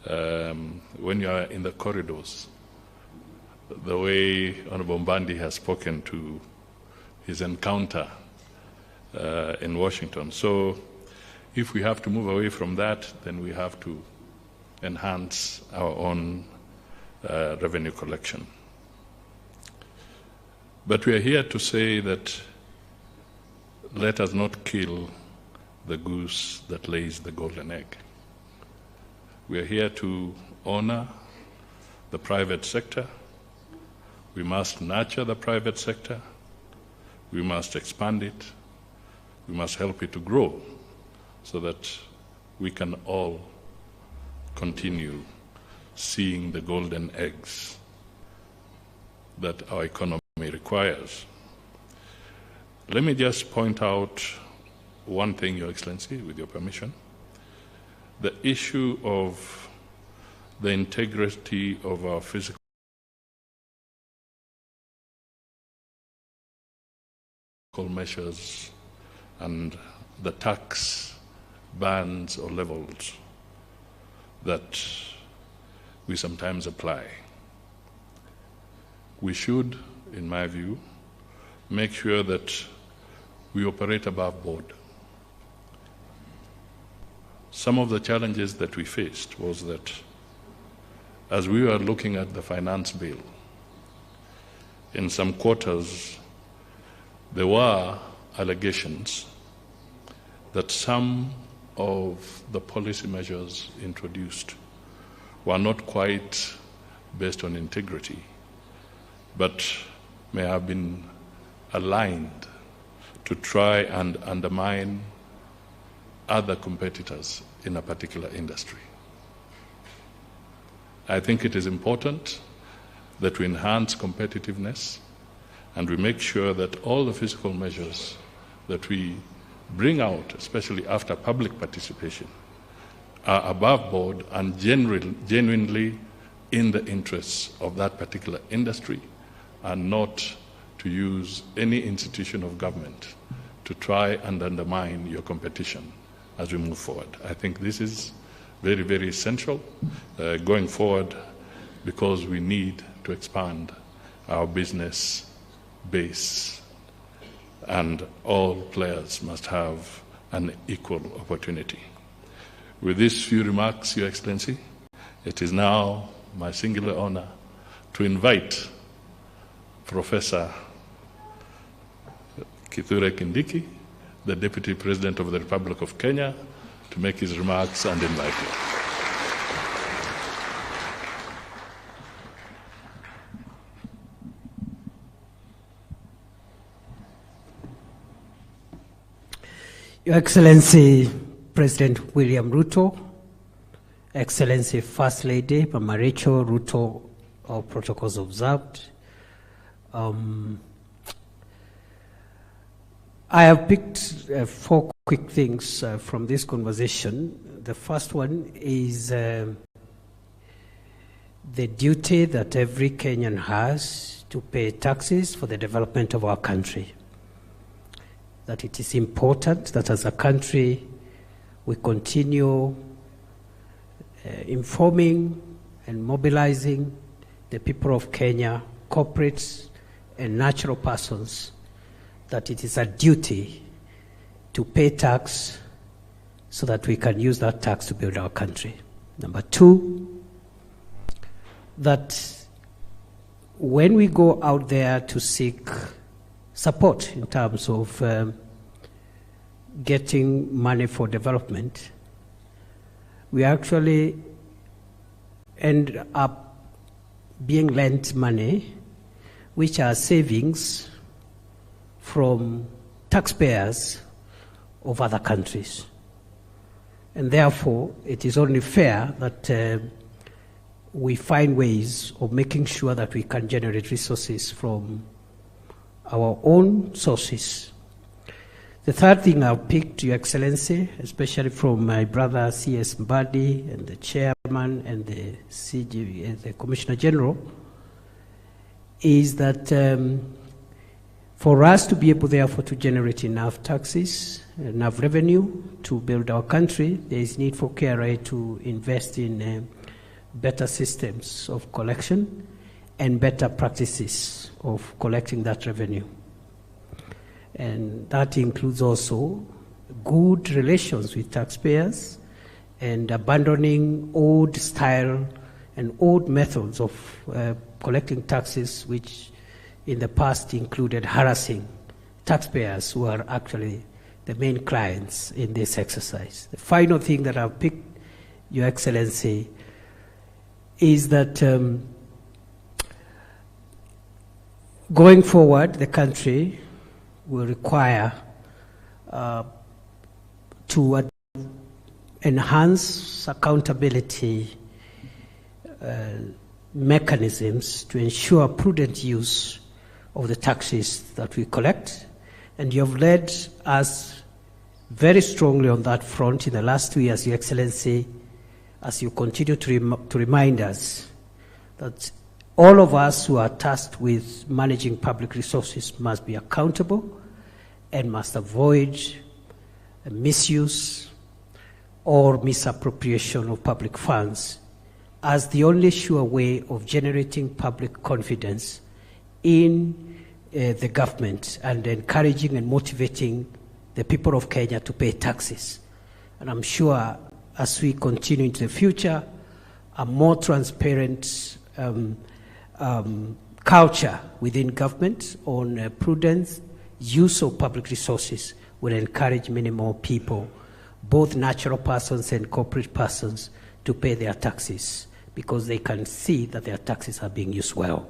when you are in the corridors, the way Honorable Mbandi has spoken to his encounter in Washington. So if we have to move away from that, then we have to enhance our own revenue collection. But we are here to say that let us not kill the goose that lays the golden egg. We are here to honor the private sector. We must nurture the private sector. We must expand it. We must help it to grow so that we can all continue seeing the golden eggs that our economy requires. Let me just point out one thing, Your Excellency, with your permission. The issue of the integrity of our physical measures and the tax bands or levels that we sometimes apply. We should, in my view, make sure that we operate above board. Some of the challenges that we faced was that as we were looking at the finance bill, in some quarters there were allegations that some of the policy measures introduced were not quite based on integrity, but may have been aligned to try and undermine other competitors in a particular industry. I think it is important that we enhance competitiveness and we make sure that all the fiscal measures that we bring out, especially after public participation, are above board and genuinely in the interests of that particular industry, and not to use any institution of government to try and undermine your competition as we move forward. I think this is very, very essential going forward, because we need to expand our business base and all players must have an equal opportunity. With these few remarks, Your Excellency, it is now my singular honor to invite Professor Kithure Kindiki, the Deputy President of the Republic of Kenya, to make his remarks and invite you. Your Excellency, President William Ruto, Excellency First Lady Mama Rachel Ruto, all protocols observed. I have picked 4 quick things from this conversation. The first one is the duty that every Kenyan has to pay taxes for the development of our country. That it is important that as a country we continue informing and mobilizing the people of Kenya, corporates and natural persons, that it is a duty to pay tax so that we can use that tax to build our country. Number 2, that when we go out there to seek support in terms of getting money for development, we actually end up being lent money which are savings from taxpayers of other countries. And therefore, it is only fair that we find ways of making sure that we can generate resources from our own sources. The third thing I've picked, Your Excellency, especially from my brother C.S. Mbadi and the chairman and the the Commissioner General, is that for us to be able, therefore, to generate enough taxes, enough revenue to build our country, there is need for KRA to invest in better systems of collection and better practices of collecting that revenue. And that includes also good relations with taxpayers and abandoning old style and old methods of collecting taxes, which in the past included harassing taxpayers who are actually the main clients in this exercise. The final thing that I've picked, Your Excellency, is that going forward, the country will require to enhance accountability mechanisms to ensure prudent use of the taxes that we collect. And you have led us very strongly on that front in the last 2 years, Your Excellency, as you continue to remind us that all of us who are tasked with managing public resources must be accountable and must avoid misuse or misappropriation of public funds as the only sure way of generating public confidence in the government and encouraging and motivating the people of Kenya to pay taxes. And I'm sure as we continue into the future, a more transparent culture within government on prudent use of public resources will encourage many more people, both natural persons and corporate persons, to pay their taxes because they can see that their taxes are being used well.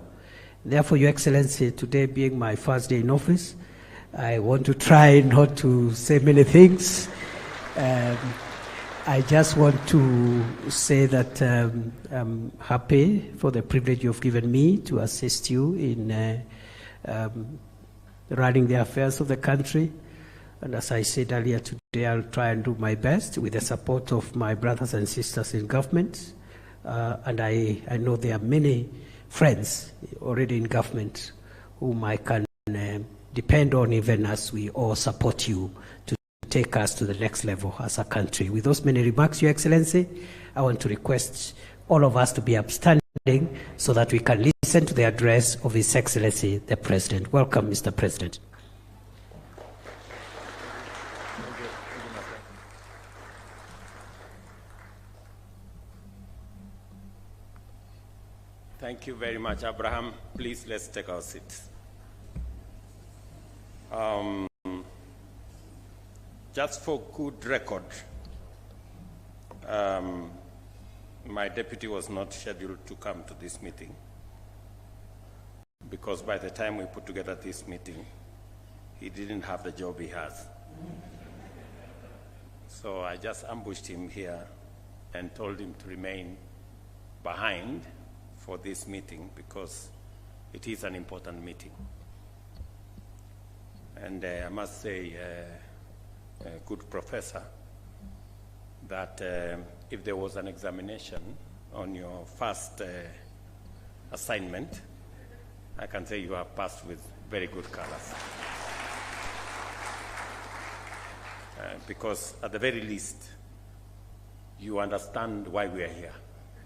Therefore, Your Excellency, today being my first day in office, I want to try not to say many things. I just want to say that I'm happy for the privilege you've given me to assist you in running the affairs of the country. And as I said earlier today, I'll try and do my best with the support of my brothers and sisters in government. And I know there are many friends already in government whom I can depend on, even as we all support you to take us to the next level as a country. With those many remarks, Your Excellency, I want to request all of us to be upstanding so that we can listen to the address of His Excellency, the President. Welcome, Mr. President. Thank you very much, Abraham. Please, let's take our seats. Just for good record, my deputy was not scheduled to come to this meeting because by the time we put together this meeting, he didn't have the job he has. So I just ambushed him here and told him to remain behind for this meeting because it is an important meeting. And I must say, a good professor, that if there was an examination on your first assignment, I can say you have passed with very good colors. Because at the very least, you understand why we are here.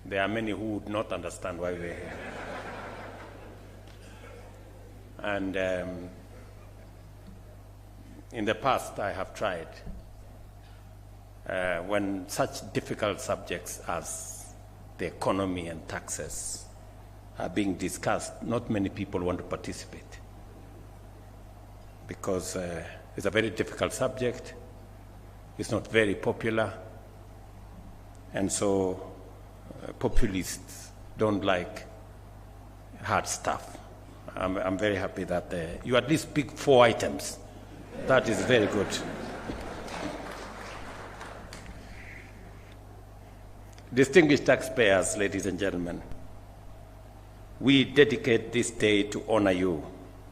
There are many who would not understand why we are here. And in the past, I have tried. When such difficult subjects as the economy and taxes are being discussed, not many people want to participate because it's a very difficult subject. It's not very popular. And so populists don't like hard stuff. I'm very happy that you at least pick 4 items. That is very good. Distinguished taxpayers, ladies and gentlemen, we dedicate this day to honor you,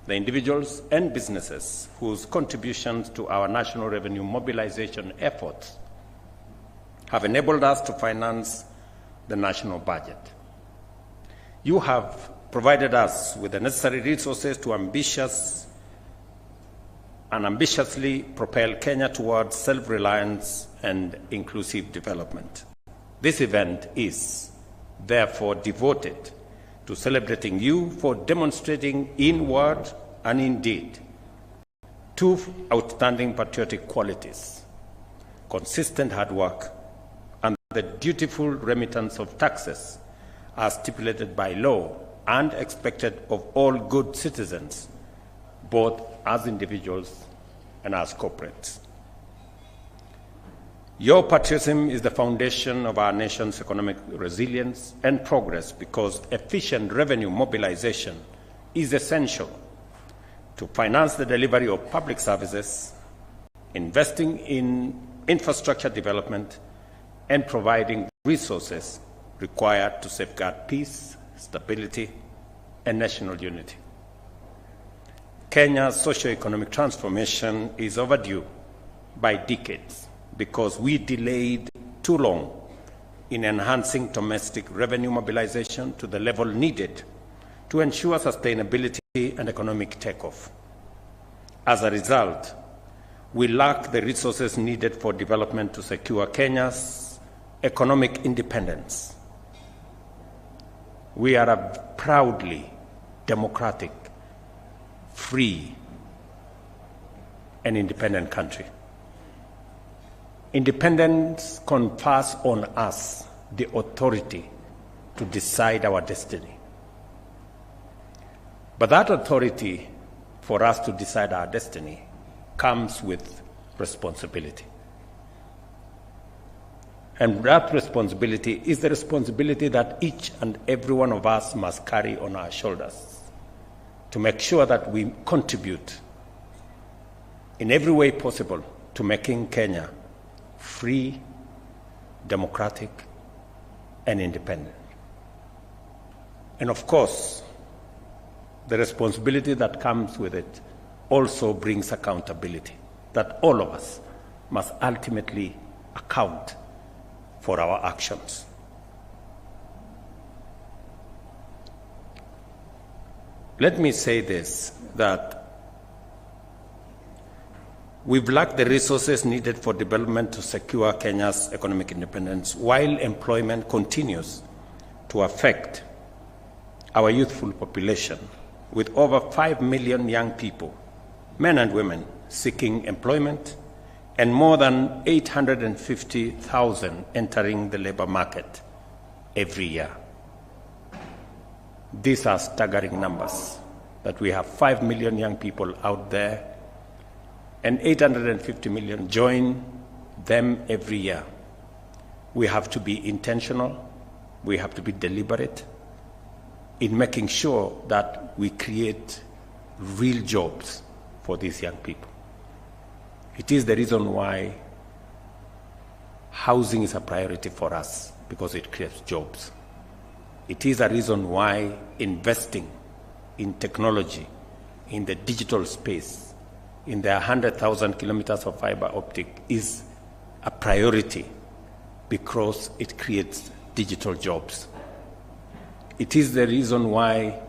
the individuals and businesses whose contributions to our national revenue mobilization efforts have enabled us to finance the national budget. You have provided us with the necessary resources to ambitiously propel Kenya towards self-reliance and inclusive development. This event is therefore devoted to celebrating you for demonstrating in word and in deed 2 outstanding patriotic qualities consistent hard work, and the dutiful remittance of taxes as stipulated by law and expected of all good citizens, both as individuals and as corporates. Your patriotism is the foundation of our nation's economic resilience and progress, because efficient revenue mobilization is essential to finance the delivery of public services, investing in infrastructure development, and providing resources required to safeguard peace, stability, and national unity. Kenya's socio-economic transformation is overdue by decades because we delayed too long in enhancing domestic revenue mobilization to the level needed to ensure sustainability and economic takeoff. As a result, we lack the resources needed for development to secure Kenya's economic independence. We are a proudly democratic, free, and independent country. Independence confers on us the authority to decide our destiny. But that authority for us to decide our destiny comes with responsibility. And that responsibility is the responsibility that each and every one of us must carry on our shoulders to make sure that we contribute in every way possible to making Kenya free, democratic, and independent. And of course, the responsibility that comes with it also brings accountability, that all of us must ultimately account for our actions. Let me say this, that we've lacked the resources needed for development to secure Kenya's economic independence, while employment continues to affect our youthful population, with over 5 million young people, men and women, seeking employment, and more than 850,000 entering the labor market every year. These are staggering numbers, that we have 5 million young people out there and 850 million join them every year. We have to be intentional, we have to be deliberate in making sure that we create real jobs for these young people. It is the reason why housing is a priority for us, because it creates jobs. It is a reason why investing in technology, in the digital space, in the 100,000 kilometers of fiber optic is a priority, because it creates digital jobs. It is the reason why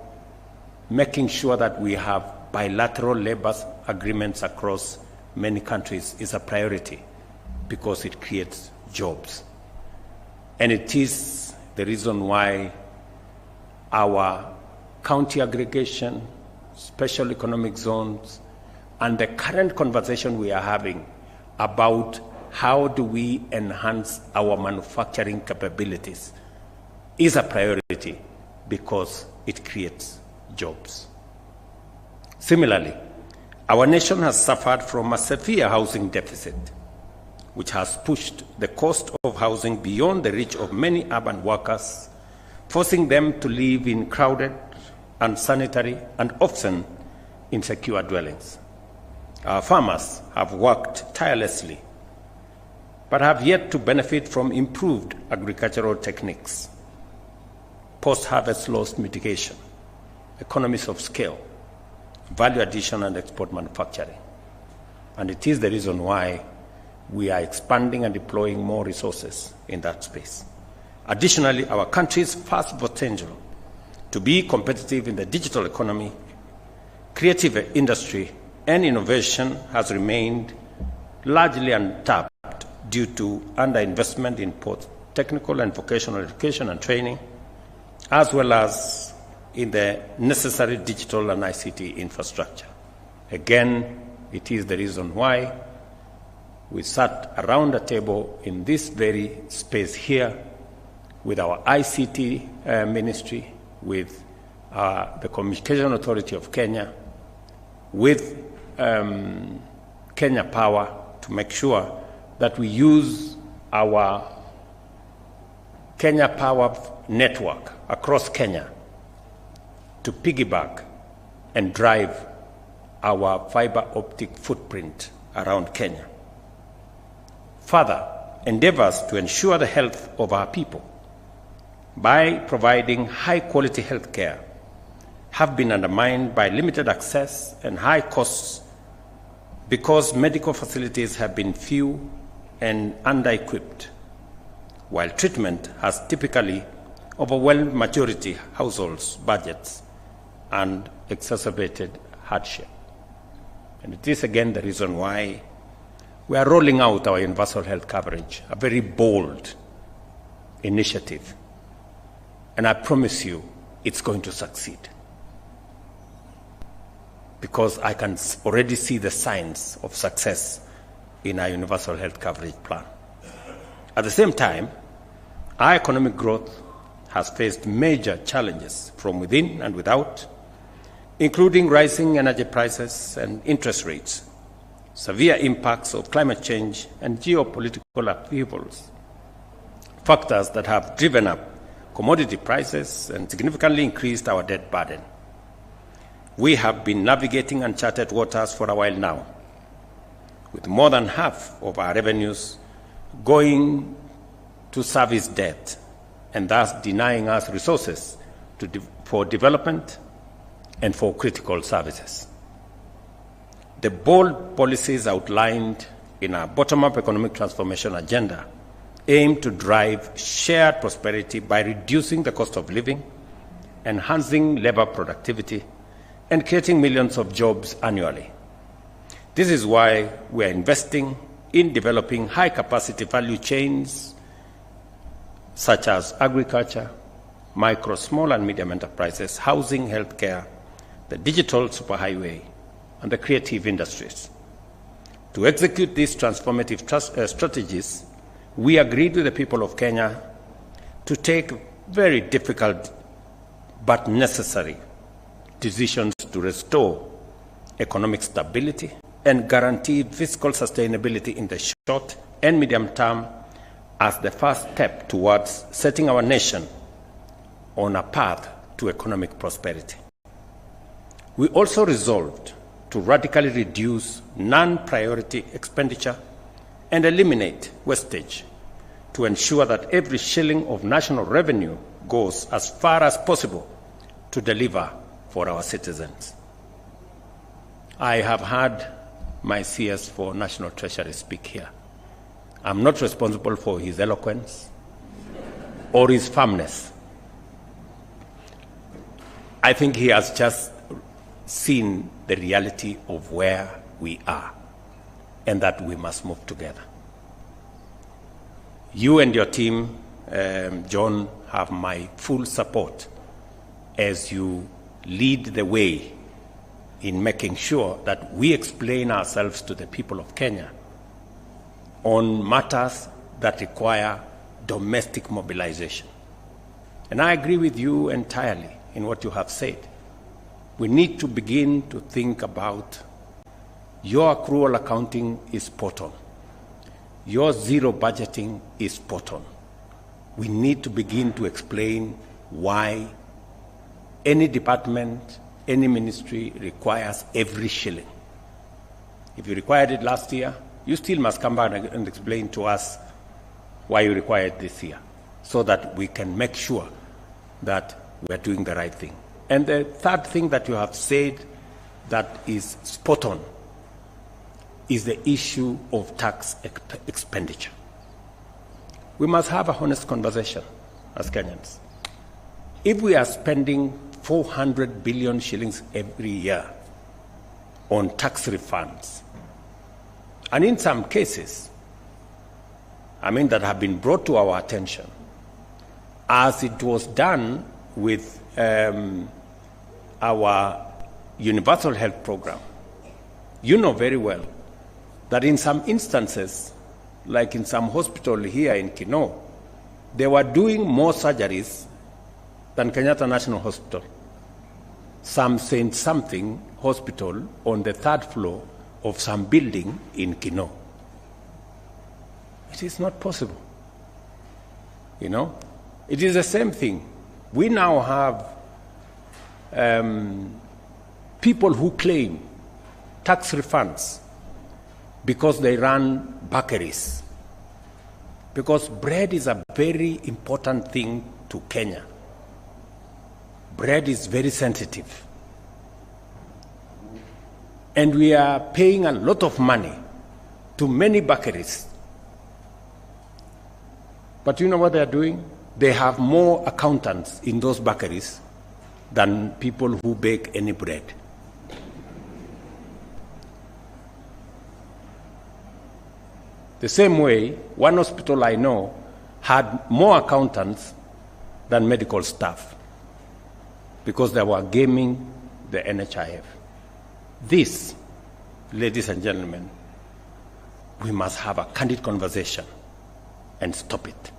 making sure that we have bilateral labor agreements across many countries is a priority, because it creates jobs. And it is the reason why our county aggregation, special economic zones, and the current conversation we are having about how do we enhance our manufacturing capabilities is a priority, because it creates jobs. Similarly, our nation has suffered from a severe housing deficit, which has pushed the cost of housing beyond the reach of many urban workers, forcing them to live in crowded, unsanitary, and often insecure dwellings. Our farmers have worked tirelessly, but have yet to benefit from improved agricultural techniques, post-harvest loss mitigation, economies of scale, value addition, and export manufacturing. And it is the reason why we are expanding and deploying more resources in that space. Additionally, our country's vast potential to be competitive in the digital economy, creative industry, and innovation has remained largely untapped due to underinvestment in both technical and vocational education and training, as well as in the necessary digital and ICT infrastructure. Again, it is the reason why we sat around a table in this very space here with our ICT ministry, with the Communication Authority of Kenya, with Kenya Power, to make sure that we use our Kenya Power network across Kenya to piggyback and drive our fiber optic footprint around Kenya. Further, endeavors to ensure the health of our people by providing high-quality health care have been undermined by limited access and high costs because medical facilities have been few and under-equipped, while treatment has typically overwhelmed majority households' budgets and exacerbated hardship. And it is again the reason why we are rolling out our universal health coverage, a very bold initiative. And I promise you, it's going to succeed. Because I can already see the signs of success in our universal health coverage plan. At the same time, our economic growth has faced major challenges from within and without, including rising energy prices and interest rates, severe impacts of climate change and geopolitical upheavals, factors that have driven up commodity prices and significantly increased our debt burden. We have been navigating uncharted waters for a while now, with more than half of our revenues going to service debt and thus denying us resources for development and for critical services. The bold policies outlined in our bottom-up economic transformation agenda aim to drive shared prosperity by reducing the cost of living, enhancing labor productivity, and creating millions of jobs annually. This is why we are investing in developing high-capacity value chains such as agriculture, micro, small, and medium enterprises, housing, healthcare, the digital superhighway, and the creative industries. To execute these transformative strategies, we agreed with the people of Kenya to take very difficult but necessary decisions to restore economic stability and guarantee fiscal sustainability in the short and medium term as the first step towards setting our nation on a path to economic prosperity. We also resolved to radically reduce non-priority expenditure and eliminate wastage to ensure that every shilling of national revenue goes as far as possible to deliver for our citizens. I have had my CS for National Treasury speak here. I'm not responsible for his eloquence or his firmness. I think he has just seen the reality of where we are and that we must move together. You and your team, John, have my full support as you lead the way in making sure that we explain ourselves to the people of Kenya on matters that require domestic mobilization. And I agree with you entirely in what you have said. We need to begin to think about your accrual accounting is spot on. Your zero budgeting is spot on. We need to begin to explain why any department, any ministry requires every shilling. If you required it last year, you still must come back and explain to us why you require it this year, so that we can make sure that we are doing the right thing. And the third thing that you have said that is spot on is the issue of tax expenditure. We must have a honest conversation as Kenyans. If we are spending 400 billion shillings every year on tax refunds, and in some cases, that have been brought to our attention, as it was done with our universal health program, you know very well that in some instances, like in some hospital here in Kino, they were doing more surgeries than Kenyatta National Hospital. Some Saint something hospital on the 3rd floor of some building in Kino. It is not possible. You know, it is the same thing. We now have people who claim tax refunds because they run bakeries. Because bread is a very important thing to Kenya. Bread is very sensitive. And we are paying a lot of money to many bakeries. But you know what they are doing? They have more accountants in those bakeries than people who bake any bread. The same way, one hospital I know had more accountants than medical staff because they were gaming the NHIF. This, ladies and gentlemen, we must have a candid conversation and stop it.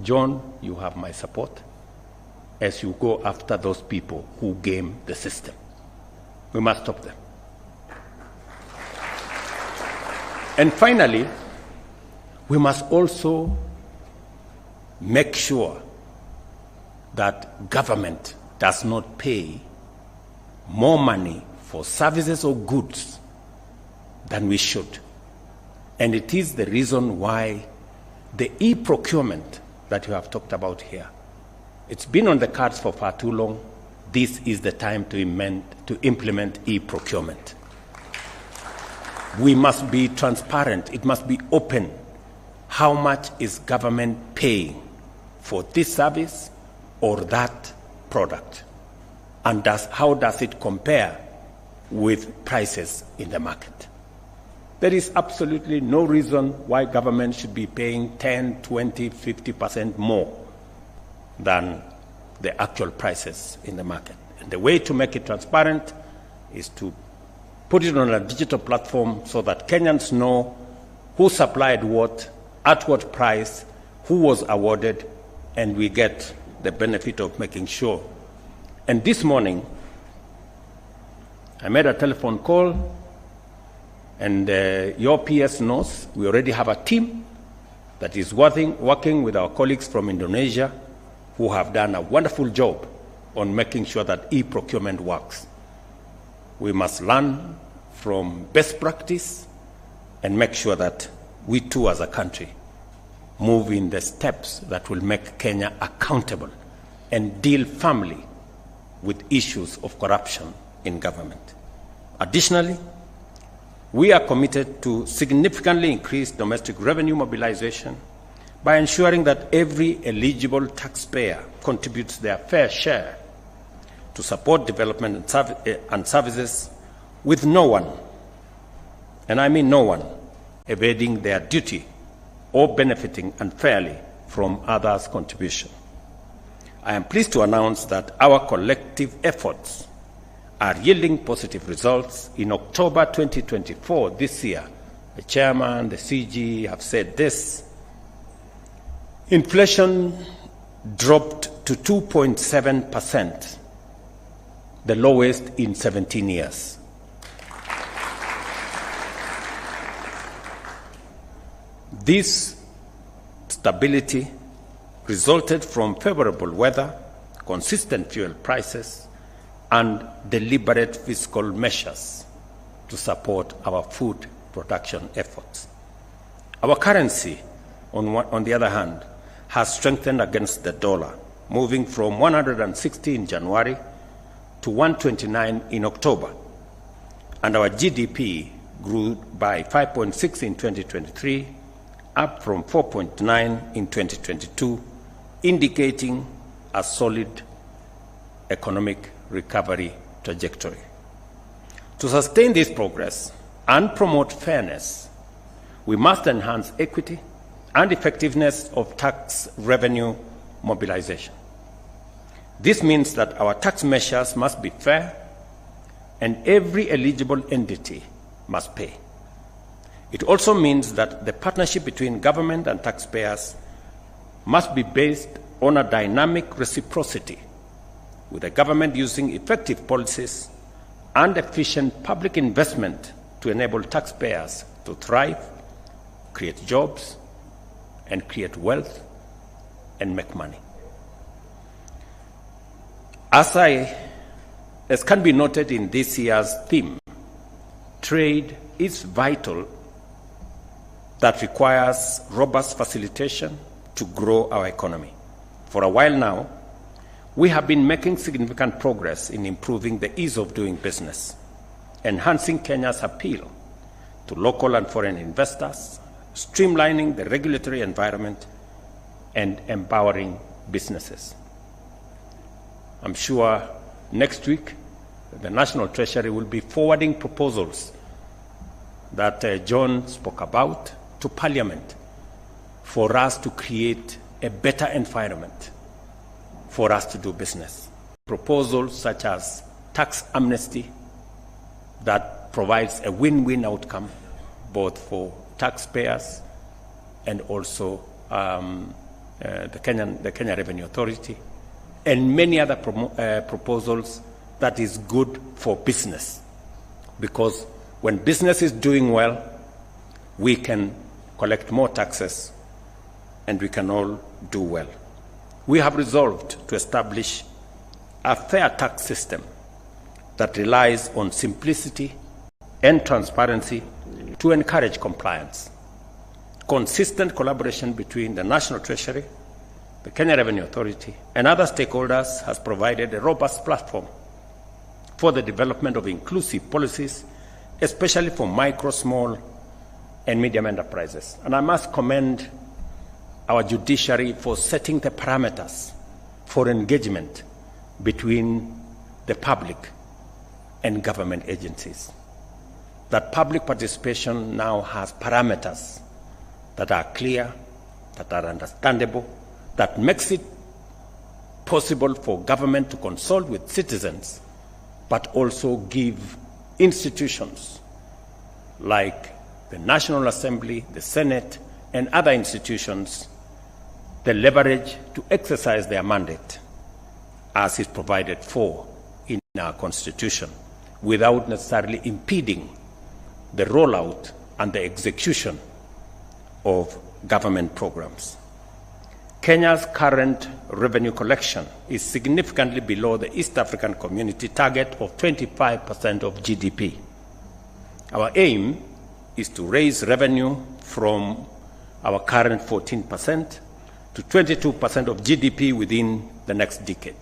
John, you have my support as you go after those people who game the system. We must stop them. And finally, we must also make sure that government does not pay more money for services or goods than we should. And it is the reason why the e-procurement that you have talked about here, it's been on the cards for far too long. This is the time to implement e-procurement. We must be transparent. It must be open. How much is government paying for this service or that product? And how does it compare with prices in the market? There is absolutely no reason why government should be paying 10, 20, 50% more than the actual prices in the market. And the way to make it transparent is to put it on a digital platform so that Kenyans know who supplied what, at what price, who was awarded, and we get the benefit of making sure. And this morning, I made a telephone call, and your PS knows we already have a team that is working with our colleagues from Indonesia who have done a wonderful job on making sure that e-procurement works. We must learn from best practice and make sure that we too as a country move in the steps that will make Kenya accountable and deal firmly with issues of corruption in government. Additionally, we are committed to significantly increase domestic revenue mobilization by ensuring that every eligible taxpayer contributes their fair share to support development and services, with no one, and I mean no one, evading their duty or benefiting unfairly from others' contribution. I am pleased to announce that our collective efforts are yielding positive results. In October 2024, this year, the chairman, the CG have said this: inflation dropped to 2.7%, the lowest in 17 years. This stability resulted from favorable weather, consistent fuel prices, and deliberate fiscal measures to support our food production efforts. Our currency, on the other hand, has strengthened against the dollar, moving from 160 in January to 129 in October. And our GDP grew by 5.6 in 2023, up from 4.9 in 2022, indicating a solid economic recovery trajectory. To sustain this progress and promote fairness, we must enhance equity and effectiveness of tax revenue mobilization. This means that our tax measures must be fair and every eligible entity must pay. It also means that the partnership between government and taxpayers must be based on a dynamic reciprocity, with the government using effective policies and efficient public investment to enable taxpayers to thrive, create jobs, and create wealth and make money. As can be noted in this year's theme, trade is vital, that requires robust facilitation to grow our economy. For a while now, we have been making significant progress in improving the ease of doing business, enhancing Kenya's appeal to local and foreign investors, streamlining the regulatory environment, and empowering businesses. I'm sure next week the National Treasury will be forwarding proposals that John spoke about to Parliament for us to create a better environment for us to do business. Proposals such as tax amnesty that provides a win-win outcome both for taxpayers and also the Kenya Revenue Authority, and many other proposals that is good for business. Because when business is doing well, we can collect more taxes and we can all do well. We have resolved to establish a fair tax system that relies on simplicity and transparency to encourage compliance. Consistent collaboration between the National Treasury, the Kenya Revenue Authority, and other stakeholders has provided a robust platform for the development of inclusive policies, especially for micro, small, and medium enterprises. And I must commend our judiciary for setting the parameters for engagement between the public and government agencies. That public participation now has parameters that are clear, that are understandable, that makes it possible for government to consult with citizens, but also give institutions like the National Assembly, the Senate, and other institutions the leverage to exercise their mandate as is provided for in our Constitution, without necessarily impeding the rollout and the execution of government programs. Kenya's current revenue collection is significantly below the East African Community target of 25% of GDP. Our aim is to raise revenue from our current 14% to 22% of GDP within the next decade,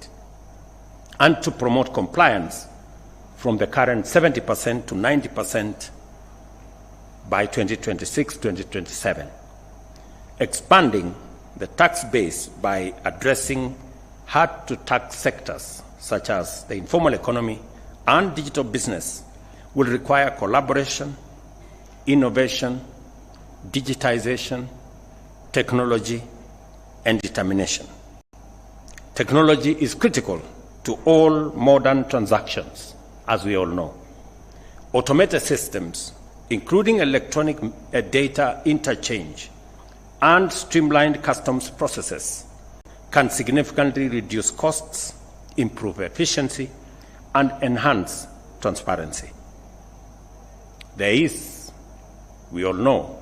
and to promote compliance from the current 70% to 90% by 2026-2027, expanding the tax base by addressing hard-to-tax sectors such as the informal economy and digital business will require collaboration, innovation, digitization, technology, and determination. Technology is critical to all modern transactions, as we all know. Automated systems, including electronic data interchange and streamlined customs processes, can significantly reduce costs, improve efficiency, and enhance transparency. There is, we all know,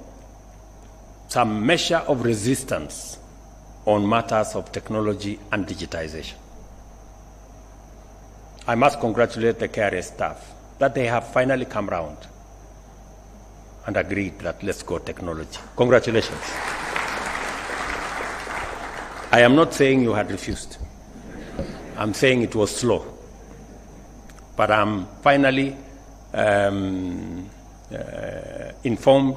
some measure of resistance on matters of technology and digitization. I must congratulate the KRA staff that they have finally come round and agreed that let's go technology. Congratulations. I am not saying you had refused. I'm saying it was slow. But I'm finally informed,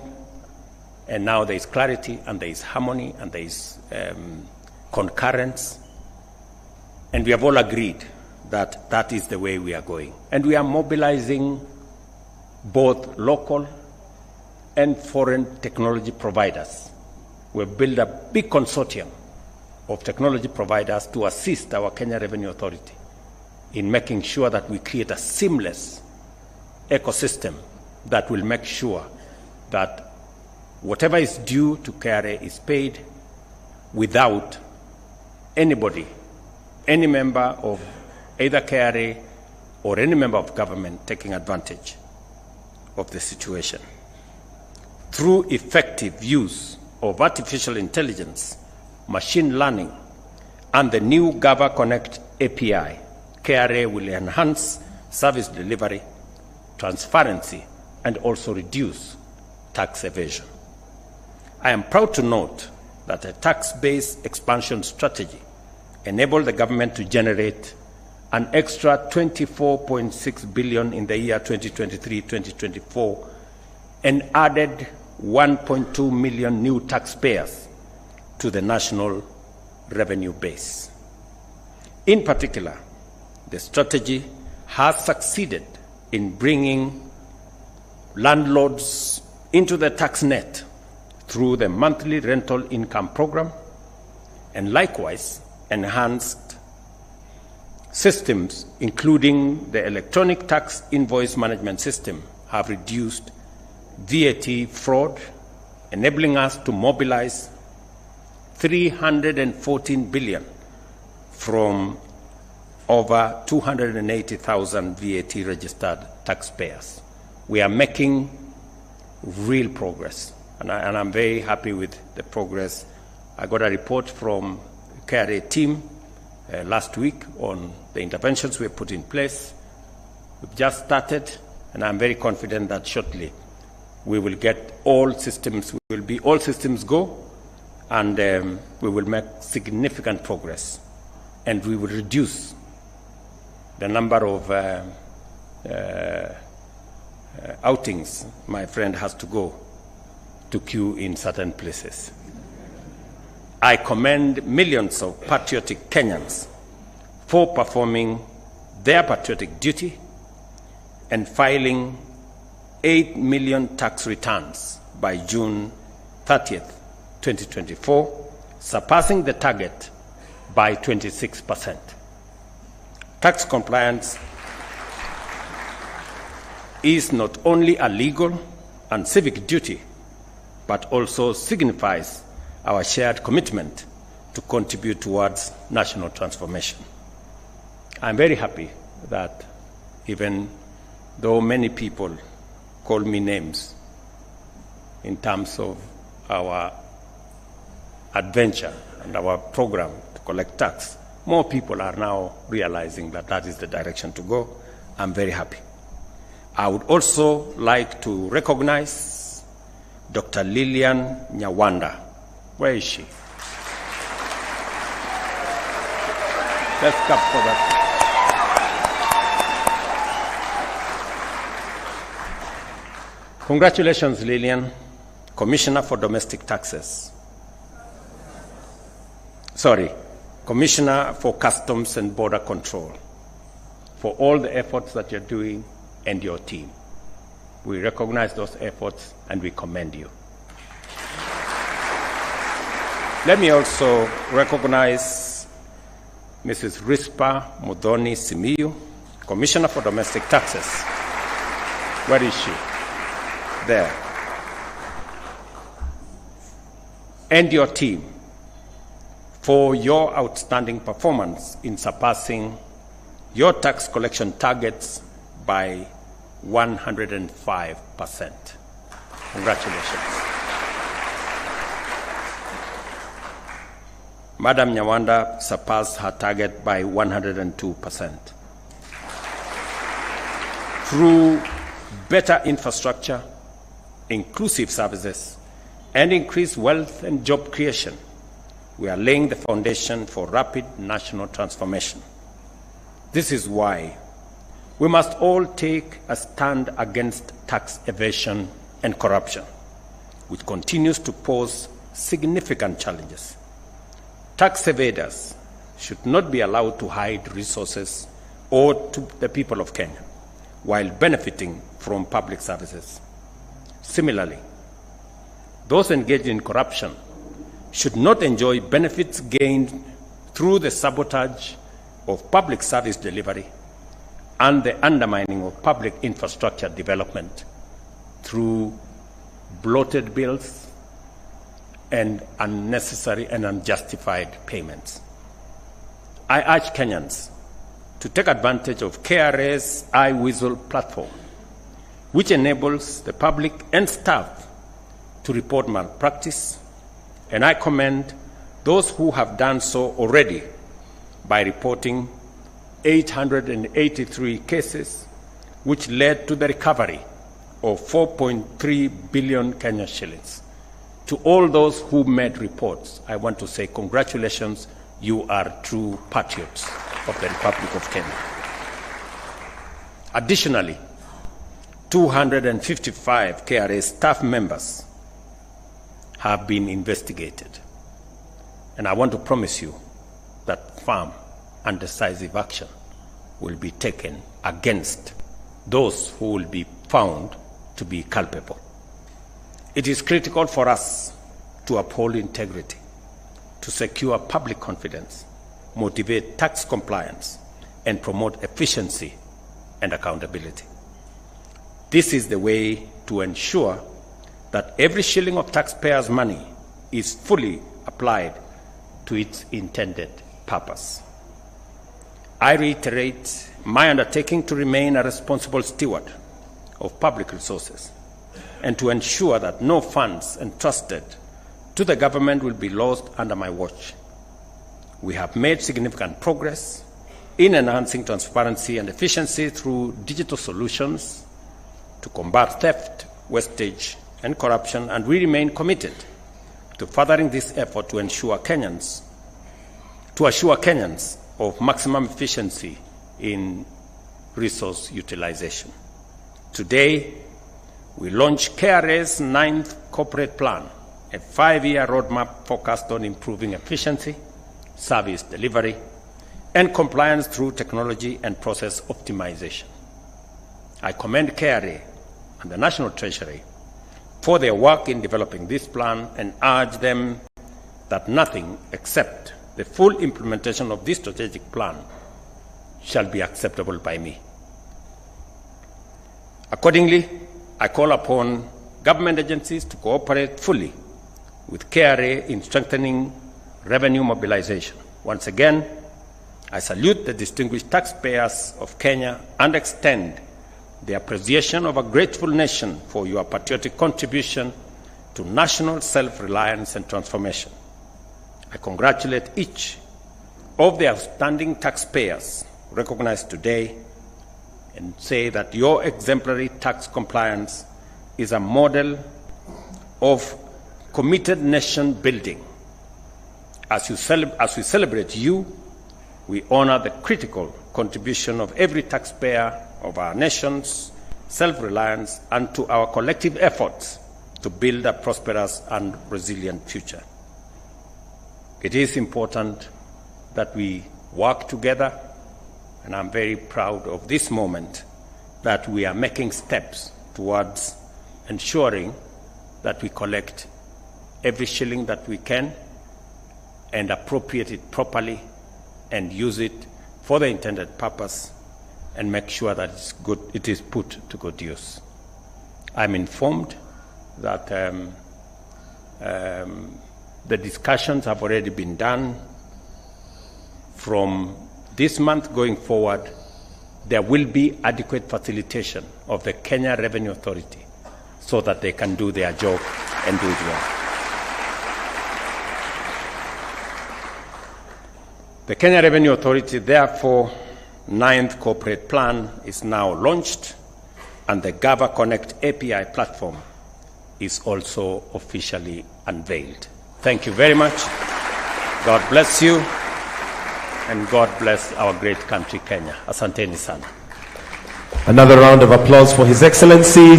and now there is clarity, and there is harmony, and there is concurrence, and we have all agreed that that is the way we are going. And we are mobilizing both local and foreign technology providers. We've built a big consortium of technology providers to assist our Kenya Revenue Authority in making sure that we create a seamless ecosystem that will make sure that whatever is due to KRA is paid without anybody, any member of either KRA or any member of government taking advantage of the situation. Through effective use of artificial intelligence, machine learning, and the new Gava Connect API, KRA will enhance service delivery, transparency, and also reduce tax evasion. I am proud to note that a tax-based expansion strategy enabled the government to generate an extra 24.6 billion in the year 2023-2024 and added 1.2 million new taxpayers to the national revenue base. In particular, the strategy has succeeded in bringing landlords into the tax net through the monthly rental income program, and likewise enhanced systems, including the electronic tax invoice management system, have reduced VAT fraud, enabling us to mobilize 314 billion from over 280,000 VAT registered taxpayers. We are making real progress, and I'm very happy with the progress. I got a report from the KRA team last week on the interventions we have put in place. We've just started, and I'm very confident that shortly we will get all systems go, and we will make significant progress, and we will reduce the number of outings my friend has to go to queue in certain places. I commend millions of patriotic Kenyans for performing their patriotic duty and filing 8 million tax returns by June 30th, 2024, surpassing the target by 26%. Tax compliance is not only a legal and civic duty, but also signifies our shared commitment to contribute towards national transformation. I'm very happy that even though many people call me names in terms of our adventure and our program to collect tax, more people are now realizing that that is the direction to go. I'm very happy. I would also like to recognize Dr. Lilian Nyawanda. Where is she? Let's clap for that. Congratulations, Lilian, Commissioner for Domestic Taxes. Commissioner for Customs and Border Control, for all the efforts that you're doing and your team. We recognize those efforts and we commend you. Let me also recognize Mrs. Rispa Mudhoni Simiyu, Commissioner for Domestic Taxes. Where is she? There. And your team for your outstanding performance in surpassing your tax collection targets by 105%. Congratulations. Madam Nyawanda surpassed her target by 102%. Through better infrastructure, inclusive services, and increased wealth and job creation, we are laying the foundation for rapid national transformation. This is why we must all take a stand against tax evasion and corruption, which continues to pose significant challenges. Tax evaders should not be allowed to hide resources owed to the people of Kenya while benefiting from public services. Similarly, those engaged in corruption should not enjoy benefits gained through the sabotage of public service delivery and the undermining of public infrastructure development through bloated bills and unnecessary and unjustified payments. I urge Kenyans to take advantage of KRA's iWhistle platform, which enables the public and staff to report malpractice, and I commend those who have done so already by reporting 883 cases, which led to the recovery of 4.3 billion Kenya shillings. To all those who made reports, I want to say congratulations, you are true patriots of the Republic of Kenya. Additionally, 255 KRA staff members have been investigated. And I want to promise you that firm and decisive action will be taken against those who will be found to be culpable. It is critical for us to uphold integrity, to secure public confidence, motivate tax compliance, and promote efficiency and accountability. This is the way to ensure that every shilling of taxpayers' money is fully applied to its intended purpose. I reiterate my undertaking to remain a responsible steward of public resources and to ensure that no funds entrusted to the government will be lost under my watch. We have made significant progress in enhancing transparency and efficiency through digital solutions to combat theft, wastage, and corruption, and we remain committed to furthering this effort to assure Kenyans of maximum efficiency in resource utilization. Today, we launch KRA's 9th corporate plan, a 5-year roadmap focused on improving efficiency, service delivery, and compliance through technology and process optimization. I commend KRA and the National Treasury for their work in developing this plan and urge them that nothing except the full implementation of this strategic plan shall be acceptable by me. Accordingly, I call upon government agencies to cooperate fully with KRA in strengthening revenue mobilization. Once again, I salute the distinguished taxpayers of Kenya and extend the appreciation of a grateful nation for your patriotic contribution to national self-reliance and transformation. I congratulate each of the outstanding taxpayers recognized today and say that your exemplary tax compliance is a model of committed nation building. As we celebrate you, we honor the critical contribution of every taxpayer of our nation's self-reliance and to our collective efforts to build a prosperous and resilient future. It is important that we work together, and I'm very proud of this moment that we are making steps towards ensuring that we collect every shilling that we can and appropriate it properly and use it for the intended purpose and make sure that it is put to good use. I'm informed that the discussions have already been done. From this month going forward, there will be adequate facilitation of the Kenya Revenue Authority so that they can do their job and do it well. The Kenya Revenue Authority, therefore, 9th corporate plan is now launched, and the Gava Connect API platform is also officially unveiled. Thank you very much. God bless you, and God bless our great country, Kenya. Asanteni sana. Another round of applause for His Excellency.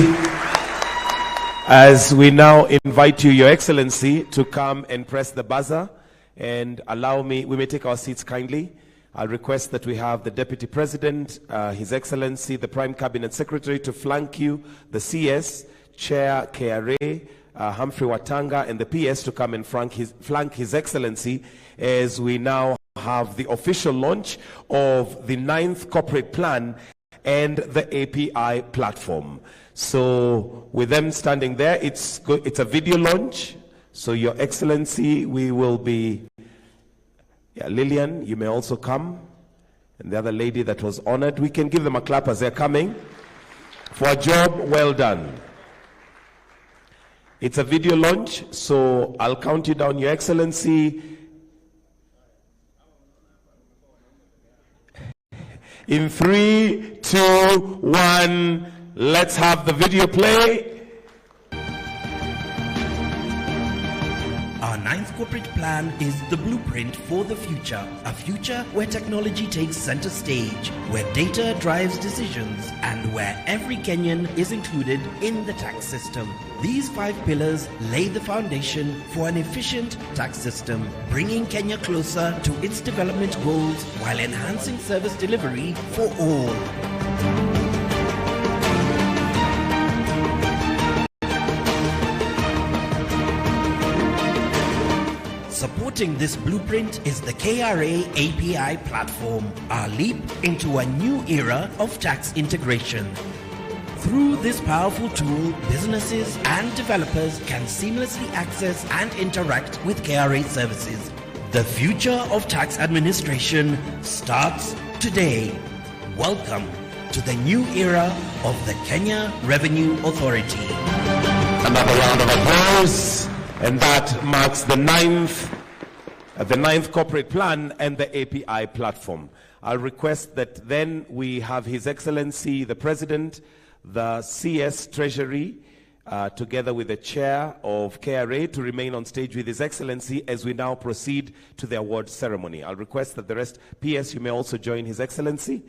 As we now invite you, Your Excellency, to come and press the buzzer and allow me, we may take our seats kindly. I'll request that we have the Deputy President, His Excellency, the Prime Cabinet Secretary to flank you, the CS, Chair KRA, Humphrey Watanga, and the PS to come and flank His Excellency as we now have the official launch of the 9th corporate plan and the API platform. So with them standing there, it's a video launch. So, Your Excellency, we will be, Lillian, you may also come. And the other lady that was honored, we can give them a clap as they're coming for a job well done. It's a video launch, so I'll count you down, Your Excellency. In 3, 2, 1, let's have the video play. Our 9th corporate plan is the blueprint for the future. A future where technology takes center stage, where data drives decisions, and where every Kenyan is included in the tax system. These 5 pillars lay the foundation for an efficient tax system, bringing Kenya closer to its development goals while enhancing service delivery for all. Supporting this blueprint is the KRA API platform, our leap into a new era of tax integration. Through this powerful tool, businesses and developers can seamlessly access and interact with KRA services. The future of tax administration starts today. Welcome to the new era of the Kenya Revenue Authority. Another round of applause. And that marks the ninth corporate plan and the API platform. I'll request that then we have His Excellency, the President, the CS Treasury, together with the Chair of KRA, to remain on stage with His Excellency as we now proceed to the award ceremony. I'll request that the rest, PS, you may also join His Excellency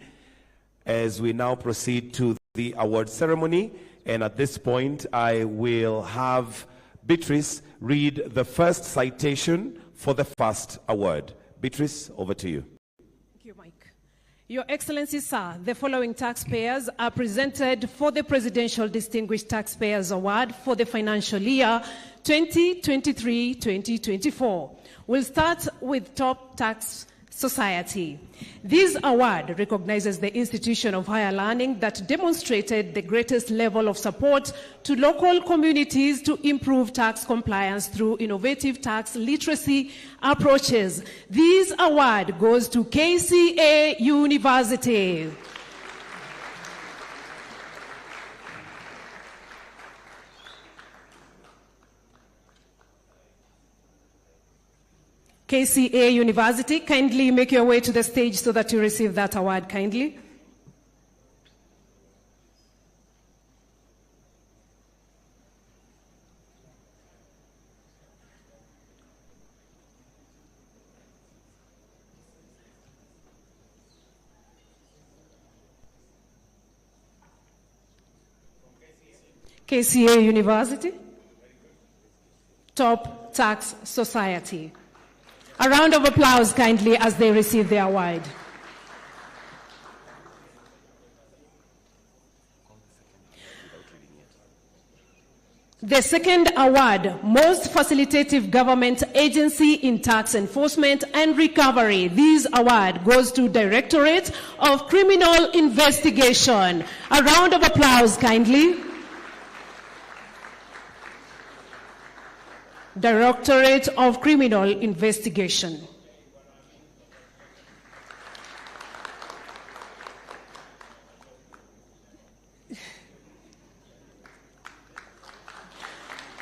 as we now proceed to the award ceremony. And at this point, I will have Beatrice read the first citation for the first award. Beatrice, over to you. Thank you, Mike. Your Excellency, sir, the following taxpayers are presented for the Presidential Distinguished Taxpayers Award for the financial year 2023-2024. We'll start with Top Tax Society. This award recognizes the institution of higher learning that demonstrated the greatest level of support to local communities to improve tax compliance through innovative tax literacy approaches. This award goes to KCA University. KCA University, kindly make your way to the stage so that you receive that award kindly. KCA University, Top Tax Society. A round of applause kindly as they receive the award. The second award, Most Facilitative Government Agency in Tax Enforcement and Recovery. This award goes to Directorate of Criminal Investigation. A round of applause kindly. Directorate of Criminal Investigation.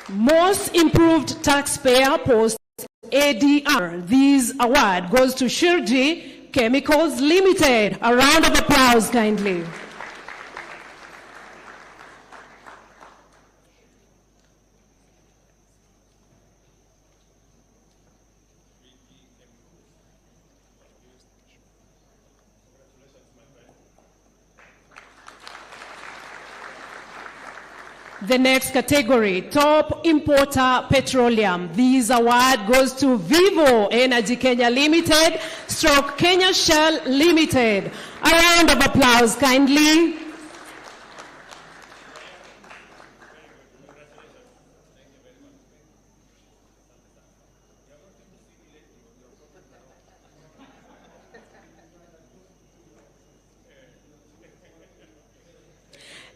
Most Improved Taxpayer Post ADR. This award goes to Shirji Chemicals Limited. A round of applause kindly. The next category, Top Importer Petroleum. This award goes to Vivo Energy Kenya Limited, stroke Kenya Shell Limited. A round of applause kindly.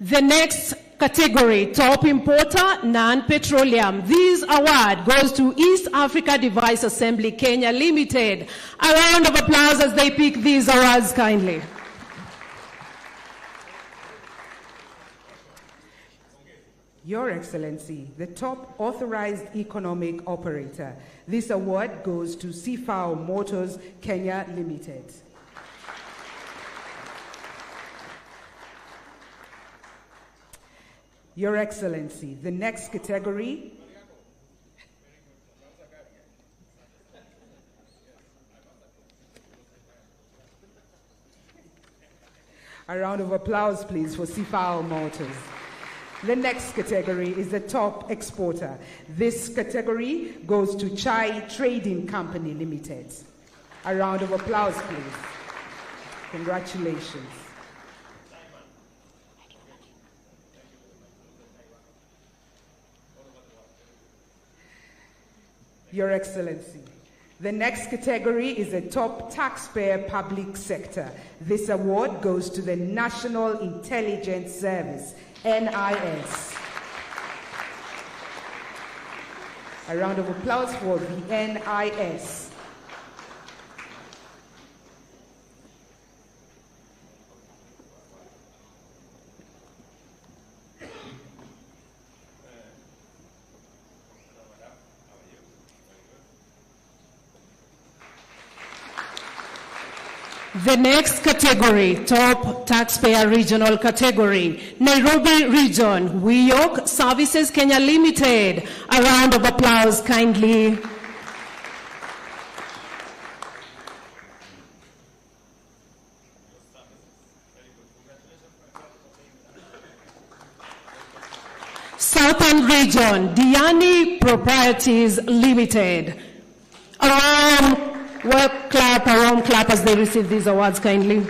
The next category, top importer, non-petroleum. This award goes to East Africa Device Assembly Kenya Limited. A round of applause as they pick these awards kindly. Your Excellency, the top authorized economic operator. This award goes to CFAO Motors Kenya Limited. Your Excellency, the next category a round of applause, please, for CFAO Motors. The next category is the top exporter. This category goes to Chai Trading Company Limited. A round of applause, please. Congratulations. Your Excellency, the next category is the top taxpayer public sector. This award goes to the National Intelligence Service, NIS. A round of applause for the NIS. The next category, top taxpayer regional category, Nairobi region, Wiyok Services Kenya Limited. A round of applause kindly. Southern region, Diani Properties Limited. A warm clap as they receive these awards kindly.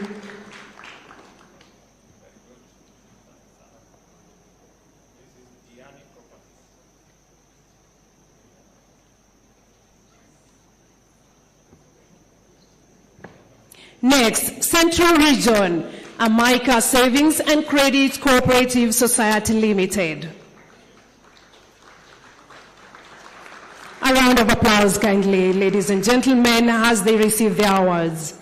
Next, Central Region, Amaica Savings and Credit Cooperative Society Limited. A round of applause kindly, ladies and gentlemen, as they receive their awards.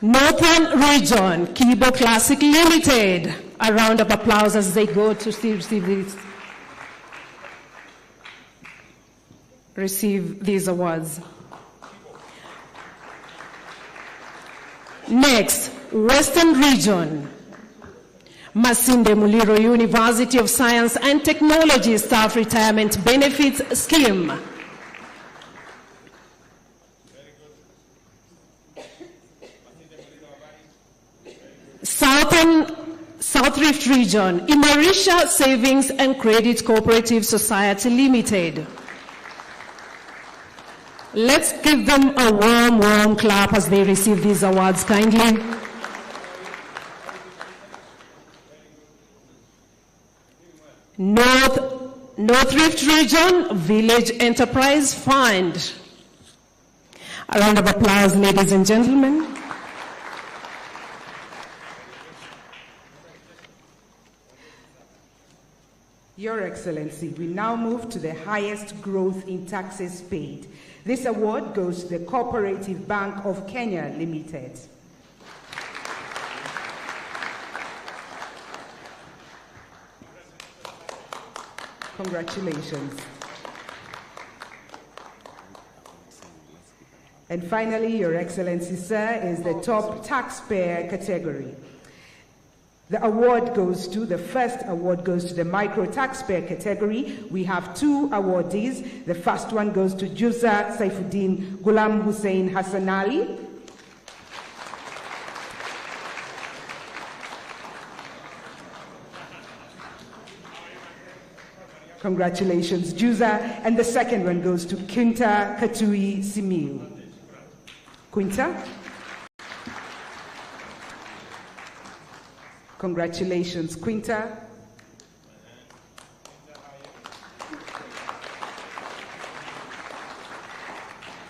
Northern Region, Kibo Classic Limited. A round of applause as they go to receive these awards. Next, Western Region, Masinde Muliro University of Science and Technology Staff Retirement Benefits Scheme. South Rift Region, Imarisha Savings and Credit Cooperative Society Limited. Let's give them a warm clap as they receive these awards kindly. North Rift Region, Village Enterprise Fund. A round of applause, ladies and gentlemen. Your Excellency, we now move to the highest growth in taxes paid. This award goes to the Cooperative Bank of Kenya Limited. Congratulations. And finally, Your Excellency, sir, is the top taxpayer category. The award goes to, the first award goes to the micro taxpayer category. We have two awardees. The first one goes to Juza Saifuddin Ghulam Hussein Hassan Ali. Congratulations, Juza. And the second one goes to Quinta Katui Simiu. Quinta. Congratulations, Quinta.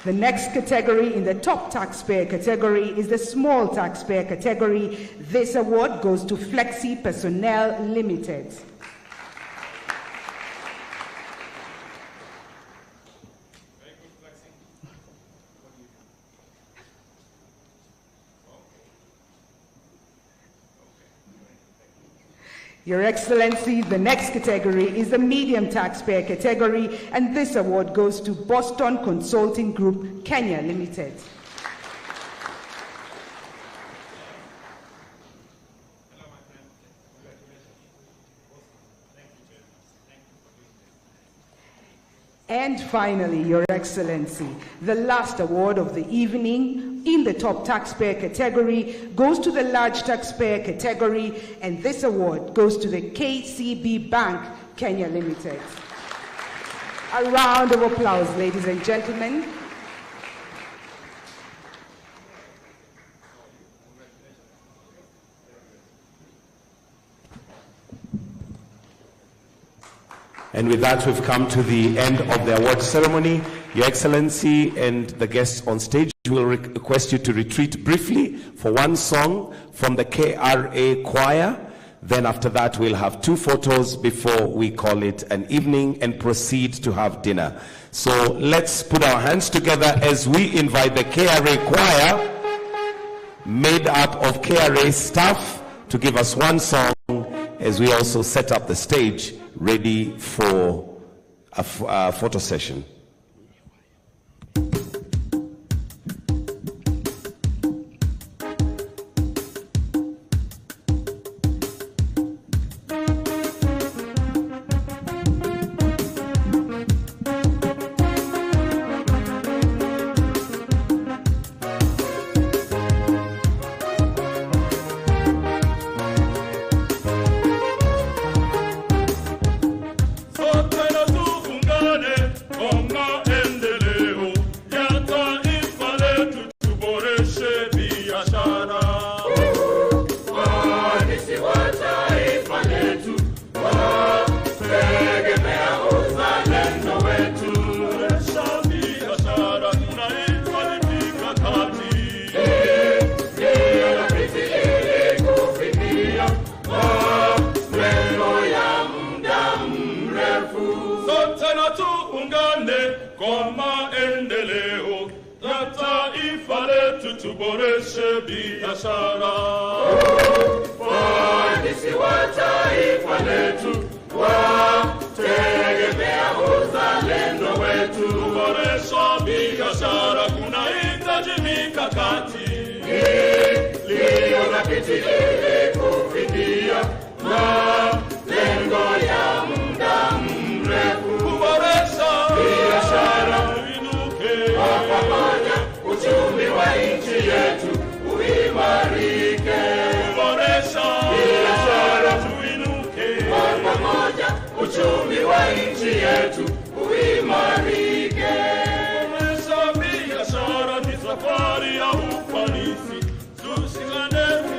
The next category in the top taxpayer category is the small taxpayer category. This award goes to Flexi Personnel Limited. Your Excellency, the next category is the medium taxpayer category, and this award goes to Boston Consulting Group, Kenya Limited. And finally, Your Excellency, the last award of the evening in the top taxpayer category goes to the large taxpayer category, and this award goes to the KCB Bank, Kenya Limited. A round of applause, ladies and gentlemen. And with that, we've come to the end of the award ceremony. Your Excellency and the guests on stage will request you to retreat briefly for one song from the KRA choir. Then after that, we'll have 2 photos before we call it an evening and proceed to have dinner. So let's put our hands together as we invite the KRA choir, made up of KRA staff, to give us one song as we also set up the stage ready for a photo session. Safari ya ufanisi, tushikane